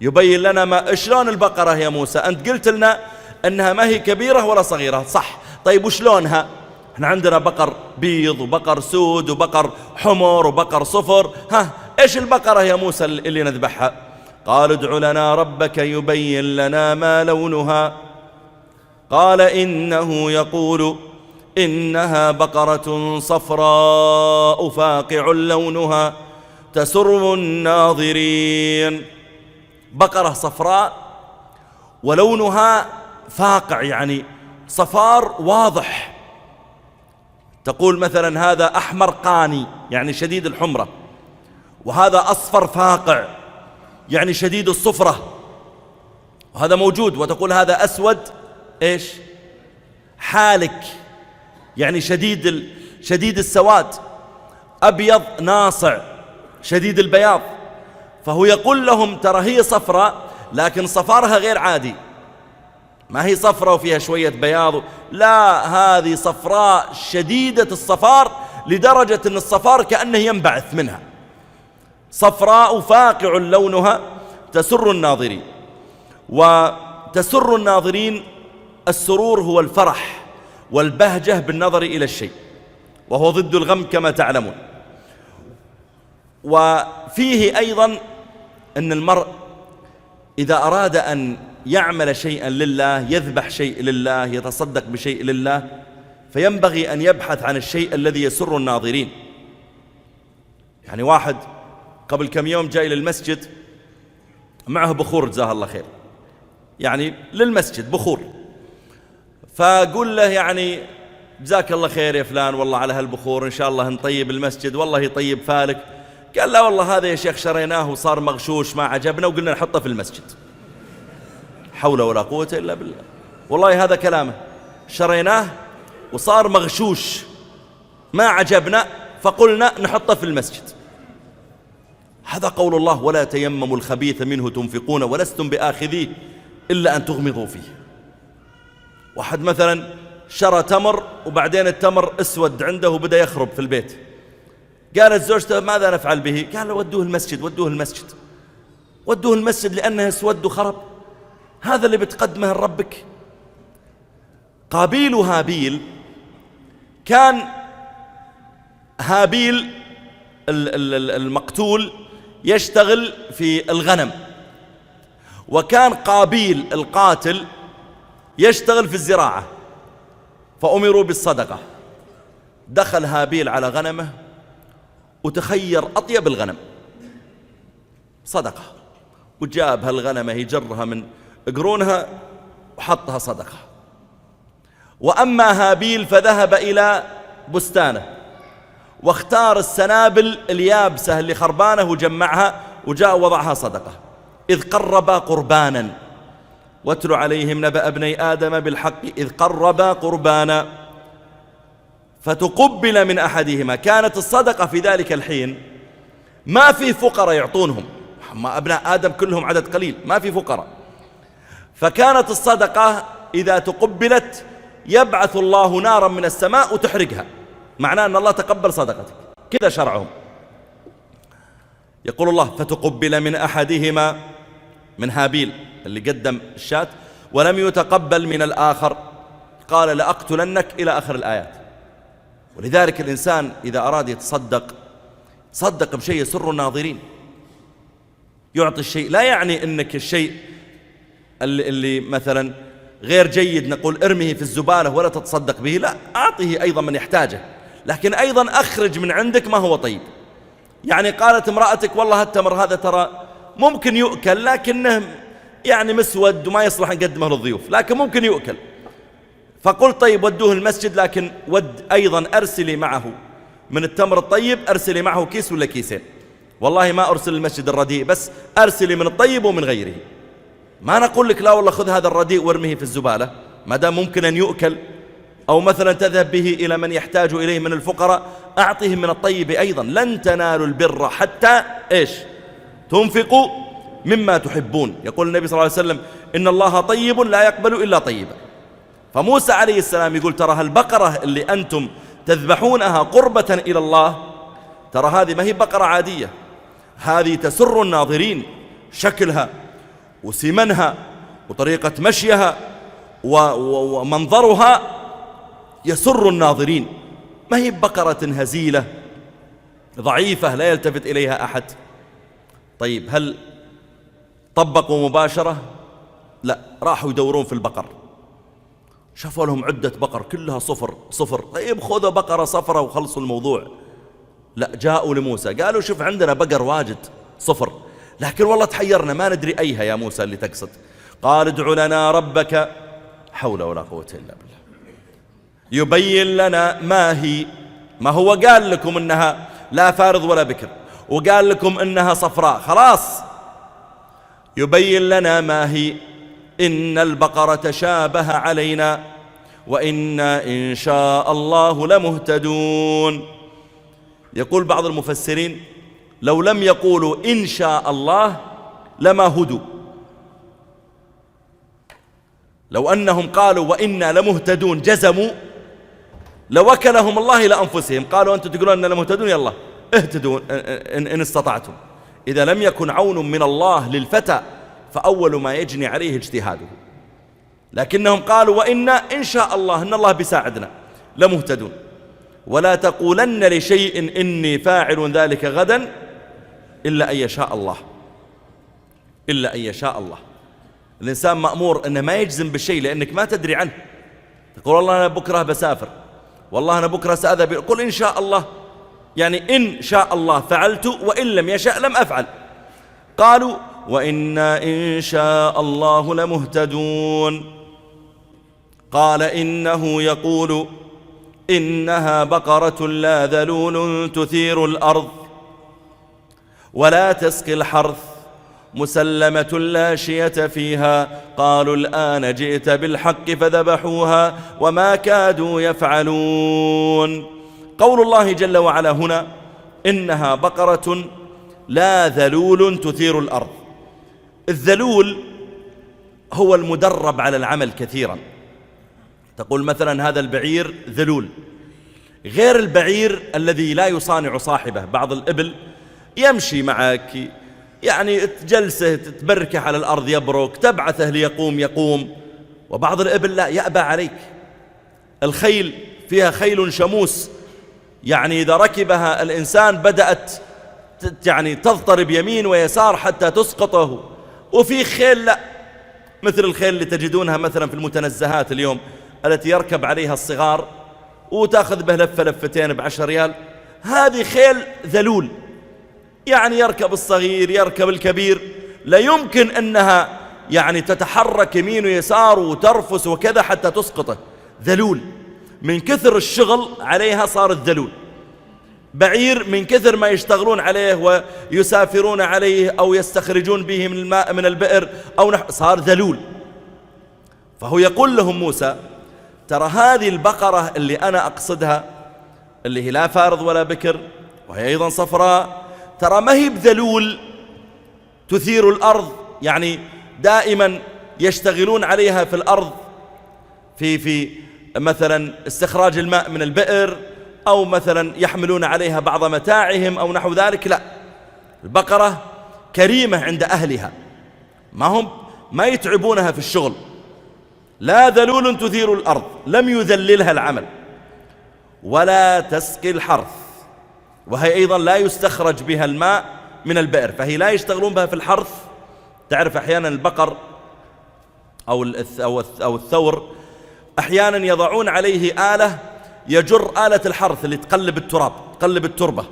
يبين لنا ما شلون البقرة يا موسى؟ أنت قلت لنا أنها ما هي كبيرة ولا صغيرة، صح؟ طيب وشلونها؟ احنا عندنا بقر بيض وبقر سود وبقر حمر وبقر صفر، إيش البقرة يا موسى اللي نذبحها؟ قالوا ادع لنا ربك يبين لنا ما لونها. قال إنه يقول إنها بقرة صفراء فاقع لونها تسر الناظرين. بقرة صفراء ولونها فاقع، يعني صفار واضح. تقول مثلا هذا أحمر قاني يعني شديد الحمرة، وهذا أصفر فاقع يعني شديد الصفرة، وهذا موجود. وتقول هذا أسود إيش حالك يعني شديد السواد، أبيض ناصع شديد البياض. فهو يقول لهم ترى هي صفراء لكن صفارها غير عادي، ما هي صفراء وفيها شوية بياض، لا، هذه صفراء شديدة الصفار لدرجة أن الصفار كأنه ينبعث منها. صفراء فاقع لونها تسر الناظرين. وتسر الناظرين، السرور هو الفرح والبهجة بالنظر إلى الشيء، وهو ضد الغم كما تعلمون. وفيه أيضا أن المرء إذا أراد أن يعمل شيئا لله، يذبح شيء لله، يتصدق بشيء لله، فينبغي أن يبحث عن الشيء الذي يسر الناظرين. يعني واحد قبل كم يوم جاي للمسجد معه بخور جزاه الله خير، يعني للمسجد بخور، فقول له يعني جزاك الله خير يا فلان والله على هالبخور، إن شاء الله نطيب المسجد والله يطيب فالك. قال لا والله هذا يا شيخ شريناه وصار مغشوش ما عجبنا وقلنا نحطه في المسجد. حول ولا قوة إلا بالله، والله هذا كلامه، شريناه وصار مغشوش ما عجبنا فقلنا نحطه في المسجد. هذا قول الله ولا تيمموا الخبيث منه تنفقون ولستم بآخذيه إلا أن تغمضوا فيه. واحد مثلا شرى تمر وبعدين التمر اسود عنده وبدأ يخرب في البيت، قالت زوجته ماذا نفعل به؟ قال ودوه المسجد، ودوه المسجد لأنه اسود وخرب. هذا اللي بتقدمه لربك. قابيل وهابيل، كان هابيل المقتول يشتغل في الغنم، وكان قابيل القاتل يشتغل في الزراعة، فأمروا بالصدقة. دخل هابيل على غنمه وتخير أطيب الغنم صدقة، وجاب هالغنمة يجرها من قرونها وحطها صدقة. وأما هابيل فذهب إلى بستانه واختار السنابل اليابسة اللي خربانة وجمعها وجاء وضعها صدقة. إذ قربا قربانا واتل عليهم نبأ ابني آدم بالحق إذ قربا قربانا فتقبل من أحدهما. كانت الصدقة في ذلك الحين ما في فقراء يعطونهم، ما أبناء آدم كلهم عدد قليل، ما في فقراء، فكانت الصدقة إذا تقبلت يبعث الله نارا من السماء وتحرقها، معناه أن الله تقبل صدقتك، كذا شرعهم. يقول الله فتقبل من أحدهما، من هابيل اللي قدم الشاة، ولم يتقبل من الآخر قال لأقتلنك إلى آخر الآيات. ولذلك الإنسان إذا أراد يتصدق صدق بشيء يسر الناظرين، يعطي الشيء، لا يعني أنك الشيء اللي مثلا غير جيد نقول ارميه في الزبالة ولا تتصدق به، لا، أعطيه أيضا من يحتاجه، لكن أيضا أخرج من عندك ما هو طيب. يعني قالت امرأتك والله التمر هذا ترى ممكن يؤكل لكنه يعني مسود وما يصلح نقدمه للضيوف، لكن ممكن يؤكل، فقلت طيب ودوه المسجد، لكن أيضا أرسلي معه من التمر الطيب، أرسلي معه كيس ولا كيسين، والله ما أرسل المسجد الرديء، بس أرسلي من الطيب ومن غيره. ما نقول لك لا والله خذ هذا الرديء وارميه في الزبالة، ما دام ممكن أن يؤكل، أو مثلا تذهب به إلى من يحتاج إليه من الفقراء، أعطهم من الطيب أيضا. لن تنالوا البر حتى إيش؟ تنفقوا مما تحبون. يقول النبي صلى الله عليه وسلم إن الله طيب لا يقبل إلا طيبا. فموسى عليه السلام يقول ترى هالبقرة اللي أنتم تذبحونها قربة إلى الله، ترى هذه ما هي بقرة عادية، هذه تسر الناظرين، شكلها وسمنها وطريقة مشيها ومنظرها يسر الناظرين، ما هي بقرة هزيلة ضعيفة لا يلتفت إليها أحد. طيب هل طبقوا مباشرة؟ لا، راحوا يدورون في البقر، شافوا لهم عدة بقر كلها صفر، طيب خذوا بقرة صفرة وخلصوا الموضوع. لا، جاءوا لموسى قالوا شوف عندنا بقر واجد صفر، لكن والله تحيرنا ما ندري أيها يا موسى اللي تقصد. قال ادع لنا ربك، حول ولا قوة إلا بالله، يبين لنا ما هي. ما هو قال لكم إنها لا فارض ولا بكر، وقال لكم إنها صفراء، خلاص يبين لنا ما هي، إن البقرة تشابه علينا وإنا إن شاء الله لمهتدون. يقول بعض المفسرين لو لم يقولوا إن شاء الله لما هدوا، لو أنهم قالوا وإنا لمهتدون جزموا لوكلهم الله إلى أنفسهم، قالوا أنتم تقولون أننا لمهتدون يلا اهتدوا إن استطعتم. إذا لم يكن عون من الله للفتى فأول ما يجني عليه اجتهاده، لكنهم قالوا وإنا إن شاء الله إن الله بيساعدنا لمهتدون. ولا تقولن لشيء إني فاعل ذلك غدا إلا أن يشاء الله، إلا أن يشاء الله. الإنسان مأمور أنه ما يجزم بالشيء لأنك ما تدري عنه. تقول والله أنا بكرة بسافر، والله أنا بكرة سأذهب، قل إن شاء الله، يعني إن شاء الله فعلت وإن لم يشاء لم أفعل. قالوا وإنا إن شاء الله لمهتدون. قال إنه يقول إنها بقرة لا ذلول تثير الأرض ولا تسقي الحرث مسلمة لا شية فيها. قالوا الآن جئت بالحق فذبحوها وما كادوا يفعلون. قول الله جل وعلا هنا إنها بقرة لا ذلول تثير الأرض. الذلول هو المدرب على العمل كثيرا. تقول مثلا هذا البعير ذلول، غير البعير الذي لا يصانع صاحبه. بعض الإبل يمشي معك، يعني جلسه تتبركه على الأرض يبرك، تبعثه ليقوم يقوم. وبعض الإبل لا، يأبى عليك. الخيل فيها خيل شموس، يعني إذا ركبها الإنسان بدأت يعني تضطرب يمين ويسار حتى تسقطه. وفي خيل لا، مثل الخيل اللي تجدونها مثلا في المتنزهات اليوم التي يركب عليها الصغار وتأخذ به لفة لفتين ب10 ريال، هذه خيل ذلول، يعني يركب الصغير يركب الكبير، لا يمكن أنها يعني تتحرك يمين ويسار وترفس وكذا حتى تسقطه. ذلول من كثر الشغل عليها صارت ذلول. بعير من كثر ما يشتغلون عليه ويسافرون عليه أو يستخرجون به من الماء من البئر أو صار ذلول. فهو يقول لهم موسى ترى هذه البقرة اللي أنا أقصدها اللي هي لا فارض ولا بكر وهي أيضا صفراء، ترى ما هي بذلول تثير الأرض، يعني دائما يشتغلون عليها في الأرض في مثلا استخراج الماء من البئر، أو مثلا يحملون عليها بعض متاعهم أو نحو ذلك. لا، البقرة كريمة عند أهلها، ما يتعبونها في الشغل، لا ذلول تثير الأرض، لم يذللها العمل، ولا تسقي الحرث، وهي أيضا لا يستخرج بها الماء من البئر، فهي لا يشتغلون بها في الحرث. تعرف أحيانا البقر أو الثور أحيانا يضعون عليه آلة يجر آلة الحرث اللي تقلب التراب، تقلب التربة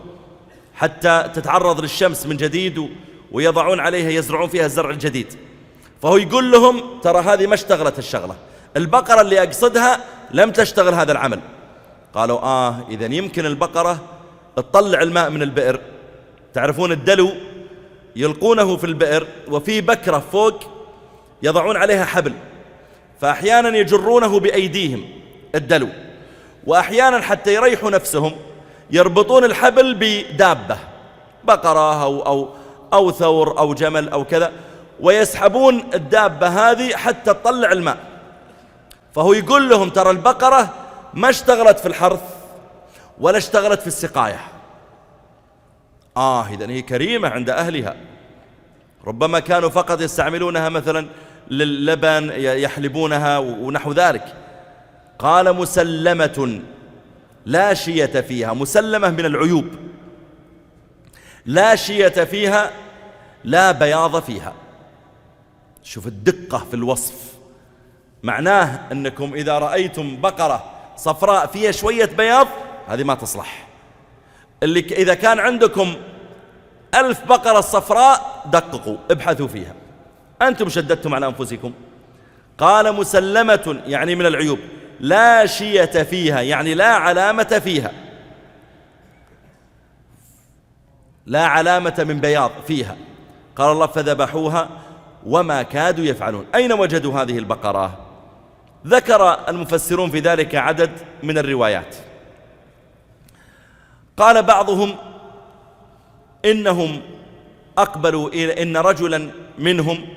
حتى تتعرض للشمس من جديد، ويضعون عليها يزرعون فيها الزرع الجديد. فهو يقول لهم ترى هذه ما اشتغلت الشغلة، البقرة اللي أقصدها لم تشتغل هذا العمل. قالوا إذن يمكن البقرة تطلع الماء من البئر. تعرفون الدلو يلقونه في البئر وفي بكرة فوق يضعون عليها حبل، فأحيانا يجرونه بأيديهم الدلو، وأحيانا حتى يريحوا نفسهم يربطون الحبل بدابة، بقرة أو ثور أو جمل أو كذا، ويسحبون الدابة هذه حتى تطلع الماء. فهو يقول لهم ترى البقرة ما اشتغلت في الحرث ولا اشتغلت في السقاية. إذن هي كريمة عند أهلها. ربما كانوا فقط يستعملونها مثلا لللبن يحلبونها ونحو ذلك. قال مسلمة لا شية فيها، مسلمة من العيوب، لا شية فيها، لا بياض فيها. شوف الدقة في الوصف، معناه أنكم إذا رأيتم بقرة صفراء فيها شوية بياض هذه ما تصلح. اللي إذا كان عندكم 1000 بقرة صفراء دققوا ابحثوا فيها، أنتم شددتم على أنفسكم. قال مسلمة يعني من العيوب، لا شية فيها يعني لا علامة فيها، لا علامة من بياض فيها. قال الله فذبحوها وما كادوا يفعلون. أين وجدوا هذه البقرة؟ ذكر المفسرون في ذلك عدد من الروايات. قال بعضهم إنهم أقبلوا إن رجلا منهم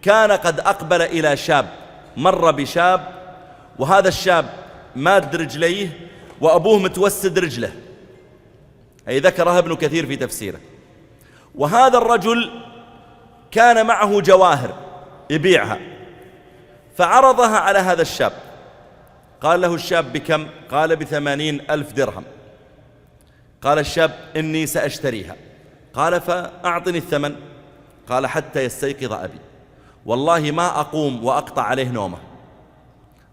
كان قد أقبل إلى شاب، مر بشاب وهذا الشاب ماد رجليه وأبوه متوسد رجله، أي ذكرها ابن كثير في تفسيره. وهذا الرجل كان معه جواهر يبيعها، فعرضها على هذا الشاب. قال له الشاب بكم؟ قال ب80,000 درهم. قال الشاب إني سأشتريها. قال فأعطني الثمن. قال حتى يستيقظ أبي، والله ما أقوم وأقطع عليه نومه.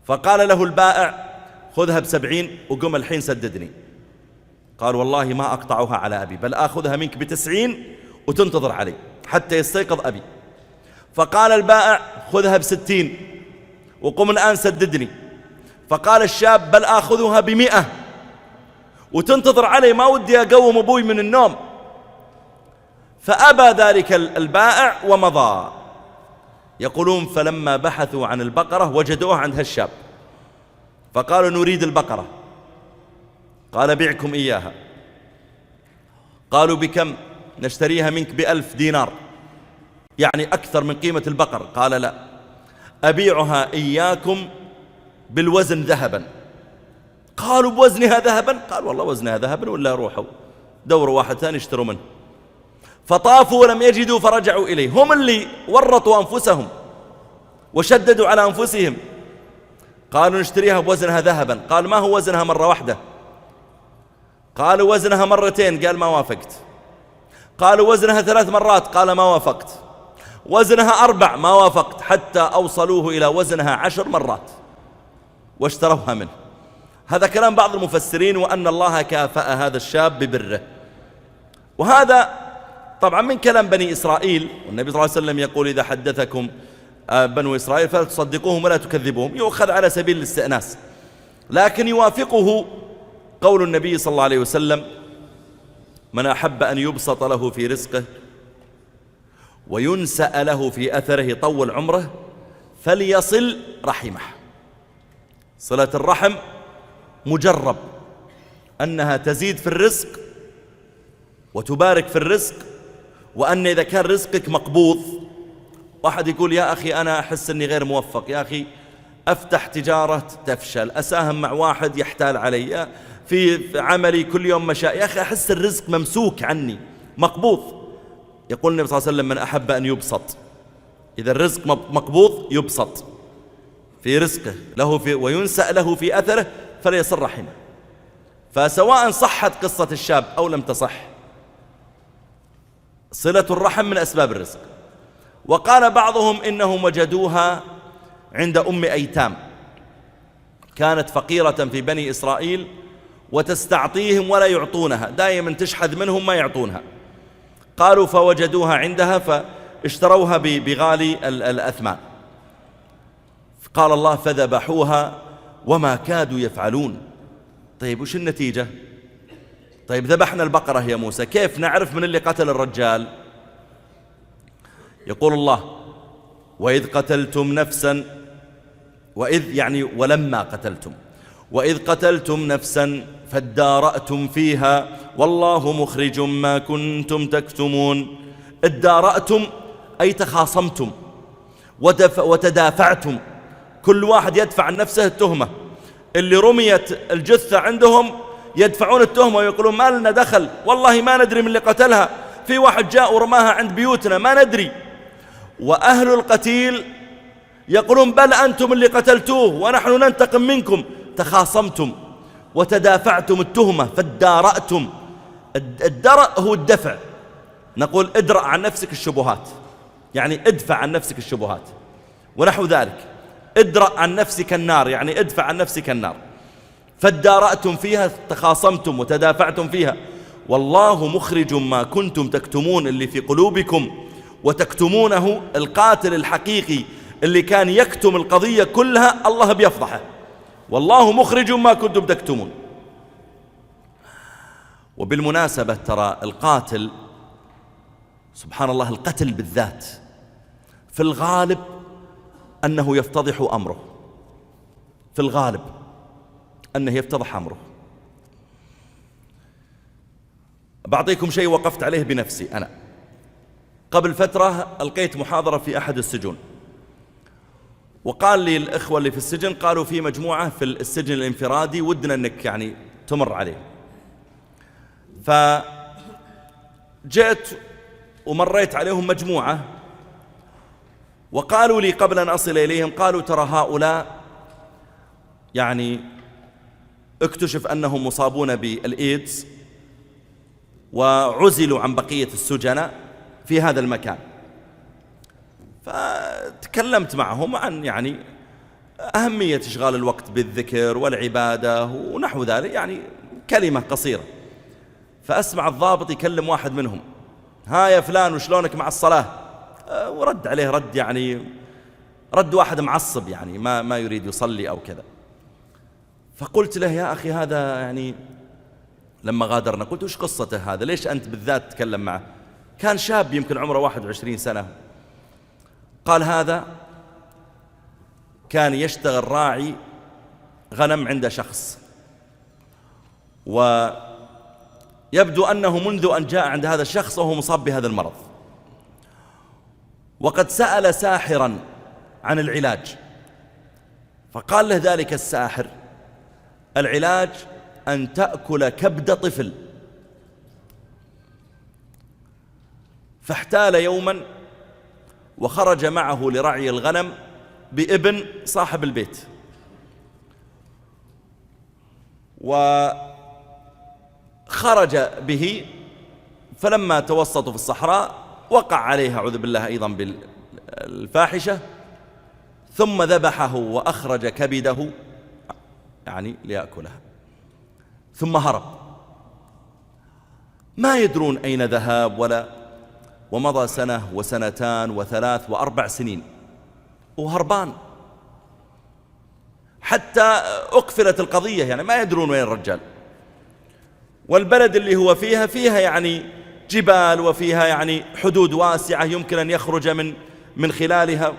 فقال له البائع خذها ب70 وقم الحين سددني. قال والله ما أقطعها على أبي، بل أخذها منك ب90 وتنتظر علي حتى يستيقظ أبي. فقال البائع خذها ب60 وقم الآن سددني. فقال الشاب بل آخذها ب100 وتنتظر علي، ما ودي أقوم أبوي من النوم. فأبى ذلك البائع ومضى. يقولون فلما بحثوا عن البقرة وجدوها عند هالشاب، فقالوا نريد البقرة. قال بيعكم إياها. قالوا بكم؟ نشتريها منك ب1000 دينار، يعني أكثر من قيمة البقر. قال لا، أبيعها إياكم بالوزن ذهبا. قالوا بوزنها ذهبا؟ قال والله وزنها ذهبا ولا روحوا دوروا واحد ثاني اشتروا منه. فطافوا ولم يجدوا فرجعوا إليه. هم اللي ورطوا أنفسهم وشددوا على أنفسهم. قالوا نشتريها بوزنها ذهبا. قال ما هو وزنها مرة واحدة؟ قالوا وزنها مرتين. قال ما وافقت. قالوا وزنها 3 مرات. قال ما وافقت. وزنها 4. ما وافقت، حتى أوصلوه إلى وزنها 10 مرات واشتروها منه. هذا كلام بعض المفسرين، وأن الله كافأ هذا الشاب ببره. وهذا طبعا من كلام بني إسرائيل، والنبي صلى الله عليه وسلم يقول إذا حدثكم بنو إسرائيل فلا تصدقوهم ولا تكذبوهم، يؤخذ على سبيل الاستئناس. لكن يوافقه قول النبي صلى الله عليه وسلم من أحب أن يبسط له في رزقه وينسأ له في أثره طول عمره فليصل رحمه. صلة الرحم مجرب أنها تزيد في الرزق وتبارك في الرزق، وأن إذا كان رزقك مقبوض، واحد يقول يا أخي أنا أحس أني غير موفق، يا أخي أفتح تجارة تفشل، أساهم مع واحد يحتال علي في عملي كل يوم مشاء، يا أخي أحس الرزق ممسوك عني مقبوض. يقول النبي صلى الله عليه وسلم: من أحب أن يبسط، إذا الرزق مقبوض يبسط في رزقه له وينسأ له في أثره فليصل رحمه. فسواء صحت قصة الشاب أو لم تصح، صلة الرحم من أسباب الرزق. وقال بعضهم إنهم وجدوها عند أم أيتام، كانت فقيرة في بني إسرائيل وتستعطيهم ولا يعطونها، دائما تشحذ منهم ما يعطونها. قالوا فوجدوها عندها فاشتروها بغالي الأثمان. قال الله: فذبحوها وما كادوا يفعلون. طيب وش النتيجة؟ طيب ذبحنا البقرة يا موسى، كيف نعرف من اللي قتل الرجال؟ يقول الله: وإذ قتلتم نفسا، وإذ يعني ولما قتلتم، وإذ قتلتم نفسا فادارأتم فيها والله مخرج ما كنتم تكتمون. ادارأتم أي تخاصمتم وتدافعتم، كل واحد يدفع عن نفسه التهمة. اللي رميت الجثة عندهم يدفعون التهمة ويقولون: ما لنا دخل، والله ما ندري من اللي قتلها، في واحد جاء ورماها عند بيوتنا ما ندري. وأهل القتيل يقولون: بل أنتم اللي قتلتوه ونحن ننتقم منكم. تخاصمتم وتدافعتم التهمة فادارأتم. الدرء هو الدفع، نقول ادرأ عن نفسك الشبهات، يعني ادفع عن نفسك الشبهات ونحو ذلك. ادرأ عن نفسك النار يعني ادفع عن نفسك النار. فادارأتم فيها، تخاصمتم وتدافعتم فيها، والله مخرج ما كنتم تكتمون، اللي في قلوبكم وتكتمونه. القاتل الحقيقي اللي كان يكتم القضية كلها الله بيفضحه، والله مخرج ما كنتم تكتمون. وبالمناسبة ترى القاتل سبحان الله، القتل بالذات في الغالب أنه يفتضح أمره، في الغالب أنه يفتضح أمره. بعطيكم شيء وقفت عليه بنفسي. أنا قبل فترة ألقيت محاضرة في أحد السجون، وقال لي الإخوة اللي في السجن، قالوا في مجموعة في السجن الانفرادي ودنا أنك يعني تمر عليه. فجئت ومريت عليهم مجموعة، وقالوا لي قبل أن أصل إليهم، قالوا: ترى هؤلاء يعني اكتشف أنهم مصابون بالإيدز وعزلوا عن بقية السجناء في هذا المكان. فتكلمت معهم عن يعني أهمية إشغال الوقت بالذكر والعبادة ونحو ذلك، يعني كلمة قصيرة. فأسمع الضابط يكلم واحد منهم: ها يا فلان وشلونك مع الصلاة؟ ورد عليه رد يعني رد واحد معصب، يعني ما يريد يصلي أو كذا. فقلت له: يا أخي هذا يعني لما غادرنا قلت: وش قصته هذا؟ ليش أنت بالذات تتكلم معه؟ كان شاب يمكن عمره 21 سنة. قال: هذا كان يشتغل راعي غنم عند شخص، ويبدو أنه منذ أن جاء عند هذا الشخص وهو مصاب بهذا المرض، وقد سأل ساحرا عن العلاج، فقال له ذلك الساحر: العلاج أن تأكل كبد طفل. فاحتال يوما وخرج معه لرعي الغنم بابن صاحب البيت، وخرج به، فلما توسطوا في الصحراء وقع عليها أعوذ بالله أيضا بالفاحشة، ثم ذبحه وأخرج كبده يعني ليأكلها، ثم هرب. ما يدرون أين ذهب ومضى سنة وسنتان و3 و4 سنين وهربان، حتى أقفلت القضية، يعني ما يدرون وين الرجال. والبلد اللي هو فيها يعني جبال، وفيها يعني حدود واسعة يمكن أن يخرج من خلالها.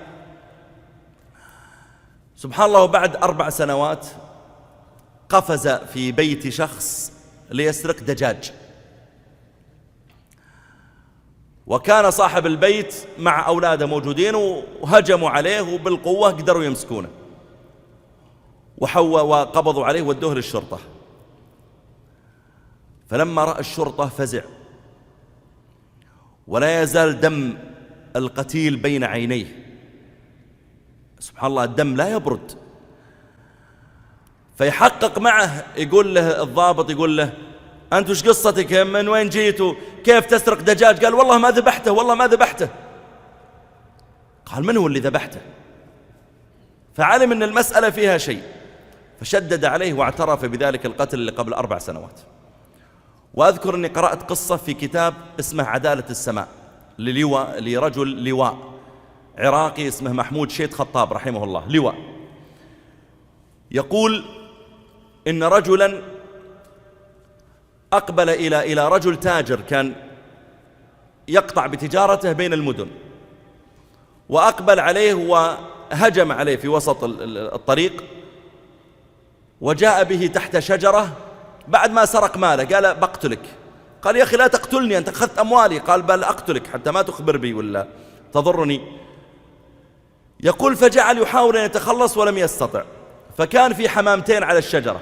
سبحان الله، بعد 4 سنوات قفز في بيت شخص ليسرق دجاج، وكان صاحب البيت مع أولاده موجودين، وهجموا عليه وبالقوة قدروا يمسكونه، وقبضوا عليه ودوه للشرطة. فلما رأى الشرطة فزع، ولا يزال دم القتيل بين عينيه. سبحان الله، الدم لا يبرد. فيحقق معه، يقول له الضابط، يقول له أنت وش قصتك؟ من وين جيتوا؟ كيف تسرق دجاج؟ قال والله ما ذبحته، والله ما ذبحته. قال من هو اللي ذبحته؟ فعلم أن المسألة فيها شيء، فشدد عليه واعترف بذلك القتل اللي قبل 4 سنوات. وأذكر أني قرأت قصة في كتاب اسمه عدالة السماء لرجل لواء عراقي اسمه محمود شيت خطاب رحمه الله، لواء. يقول إن رجلا أقبل إلى رجل تاجر كان يقطع بتجارته بين المدن، وأقبل عليه وهجم عليه في وسط الطريق، وجاء به تحت شجرة بعد ما سرق ماله. قال بقتلك. قال يا أخي لا تقتلني، أنت أخذت أموالي. قال بل أقتلك حتى ما تخبر بي ولا تضرني. يقول فجعل يحاول أن يتخلص ولم يستطع، فكان في حمامتين على الشجرة،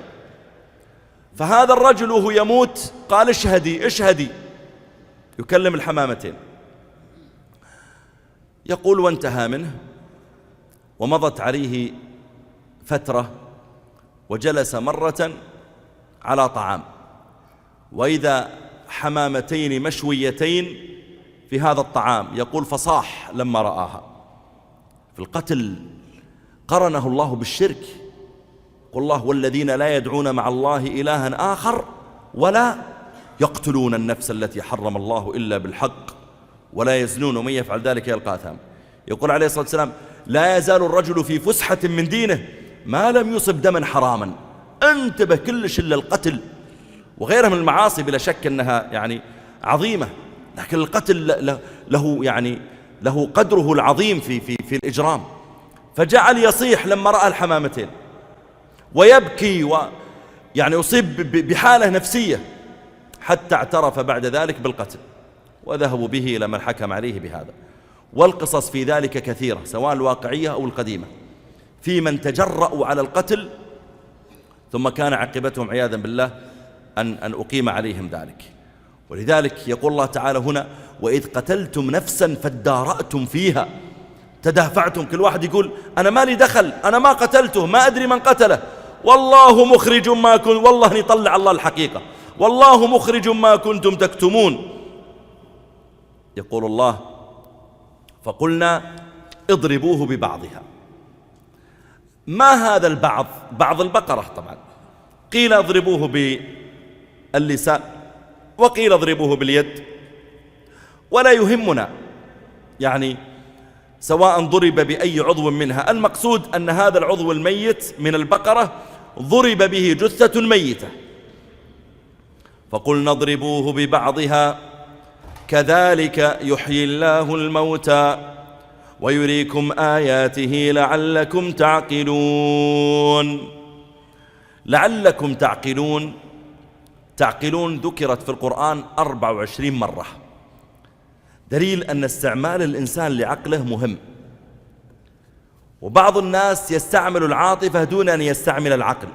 فهذا الرجل وهو يموت قال اشهدي اشهدي، يكلم الحمامتين. يقول وانتهى منه، ومضت عليه فترة، وجلس مرة على طعام، وإذا حمامتين مشويتين في هذا الطعام. يقول فصاح لما رآها. في القتل قرنه الله بالشرك. قل الله والذين لا يدعون مع الله إلها آخر ولا يقتلون النفس التي حرم الله إلا بالحق ولا يزنون ومن يفعل ذلك يلقى أثاما. يقول عليه الصلاة والسلام لا يزال الرجل في فسحة من دينه ما لم يصب دما حراما. انتبه كلش إلا القتل وغيرها من المعاصي بلا شك أنها يعني عظيمة، لكن القتل له قدره العظيم في الإجرام. فجعل يصيح لما رأى الحمامتين ويبكي ويعني أصيب بحالة نفسية، حتى اعترف بعد ذلك بالقتل، وذهبوا به إلى من حكم عليه بهذا. والقصص في ذلك كثيرة سواء الواقعية أو القديمة، في من تجرأوا على القتل ثم كان عاقبتهم عياذا بالله أن أقيم عليهم ذلك. ولذلك يقول الله تعالى هنا وإذ قتلتم نفسا فادارأتم فيها، تدافعتم، كل واحد يقول أنا ما لي دخل، أنا ما قتلته، ما أدري من قتله، والله مخرج ما كنتم، والله يطلع الله الحقيقة، والله مخرج ما كنتم تكتمون. يقول الله فقلنا اضربوه ببعضها. ما هذا البعض؟ بعض البقرة طبعا، قيل اضربوه باللسان وقيل اضربوه باليد، ولا يهمنا يعني سواء ضرب بأي عضو منها، المقصود أن هذا العضو الميت من البقرة ضرب به جثة ميتة. فقلنا اضربوه ببعضها كذلك يحيي الله الموتى ويريكم آياته لعلكم تعقلون. لعلكم تعقلون، تعقلون ذكرت في القرآن 24 مرة، دليل أن استعمال الإنسان لعقله مهم. وبعض الناس يستعمل العاطفة دون أن يستعمل العقل،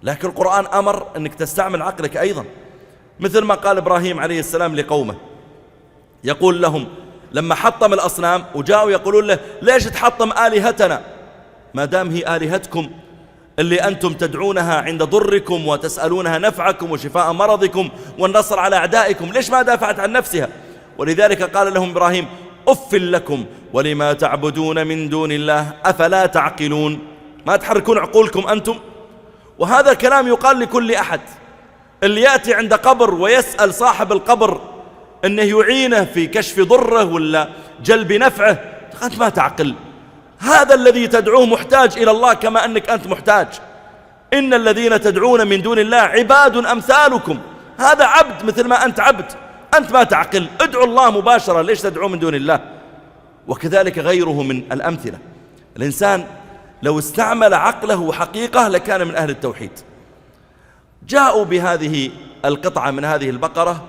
لكن القرآن أمر أنك تستعمل عقلك أيضا، مثل ما قال إبراهيم عليه السلام لقومه، يقول لهم لما حطم الأصنام وجاءوا يقولون له ليش تحطم آلهتنا ما دام هي آلهتكم اللي أنتم تدعونها عند ضركم وتسألونها نفعكم وشفاء مرضكم والنصر على أعدائكم، ليش ما دافعت عن نفسها؟ ولذلك قال لهم إبراهيم أف لكم ولما تعبدون من دون الله أفلا تعقلون، ما تحركون عقولكم أنتم؟ وهذا الكلام يقال لكل أحد، اللي يأتي عند قبر ويسأل صاحب القبر أنه يعينه في كشف ضره ولا جلب نفعه، أنت ما تعقل، هذا الذي تدعوه محتاج إلى الله كما أنك أنت محتاج. إن الذين تدعون من دون الله عباد أمثالكم، هذا عبد مثل ما أنت عبد، أنت ما تعقل، ادعو الله مباشرة، ليش تدعو من دون الله؟ وكذلك غيره من الأمثلة. الإنسان لو استعمل عقله حقيقة لكان من أهل التوحيد. جاءوا بهذه القطعة من هذه البقرة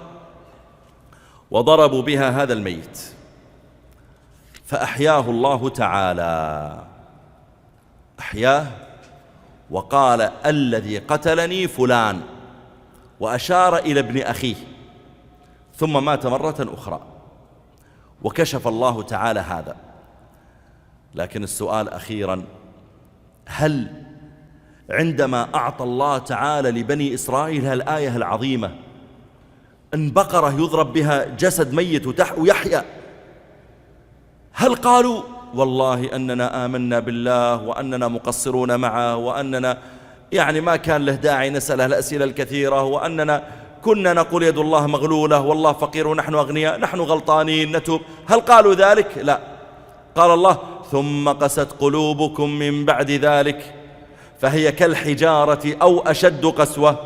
وضربوا بها هذا الميت فأحياه الله تعالى، أحياه وقال الذي قتلني فلان، وأشار إلى ابن أخيه، ثم مات مرة أخرى. وكشف الله تعالى هذا. لكن السؤال أخيرا، هل عندما أعطى الله تعالى لبني إسرائيل هالآية العظيمة أن بقرة يضرب بها جسد ميت ويحيا، هل قالوا والله أننا آمنا بالله وأننا مقصرون معه وأننا يعني ما كان له داعي نسأله الأسئلة الكثيرة وأننا كنا نقول يد الله مغلولة والله فقير ونحن أغنياء نحن غلطانين نتوب؟ هل قالوا ذلك؟ لا. قال الله ثم قست قلوبكم من بعد ذلك فهي كالحجارة أو أشد قسوة.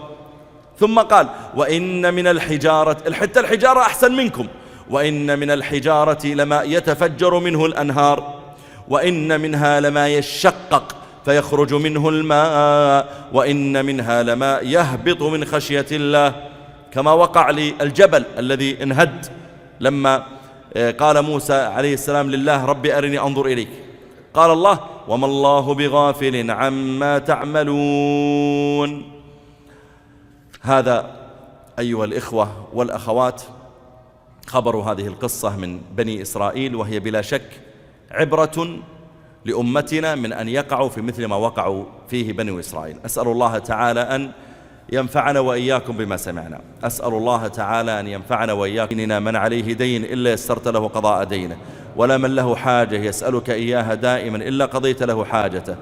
ثم قال وإن من الحجارة، حتى الحجارة أحسن منكم، وإن من الحجارة لما يتفجر منه الأنهار وإن منها لما يشقق فيخرج منه الماء وإن منها لما يهبط من خشية الله، كما وقع للجبل الذي انهد لما قال موسى عليه السلام لله رب أرني أنظر إليك، قال الله وما الله بغافل عما تعملون. هذا أيها الإخوة والأخوات خبر هذه القصة من بني إسرائيل، وهي بلا شك عبرة لأمتنا من أن يقعوا في مثل ما وقعوا فيه بني إسرائيل. أسأل الله تعالى أن ينفعنا وإياكم بما سمعنا. أسأل الله تعالى أن ينفعنا وإياكم. إننا من عليه دين إلا يسرت له قضاء دينه، ولا من له حاجة يسألك إياها دائما إلا قضيت له حاجته.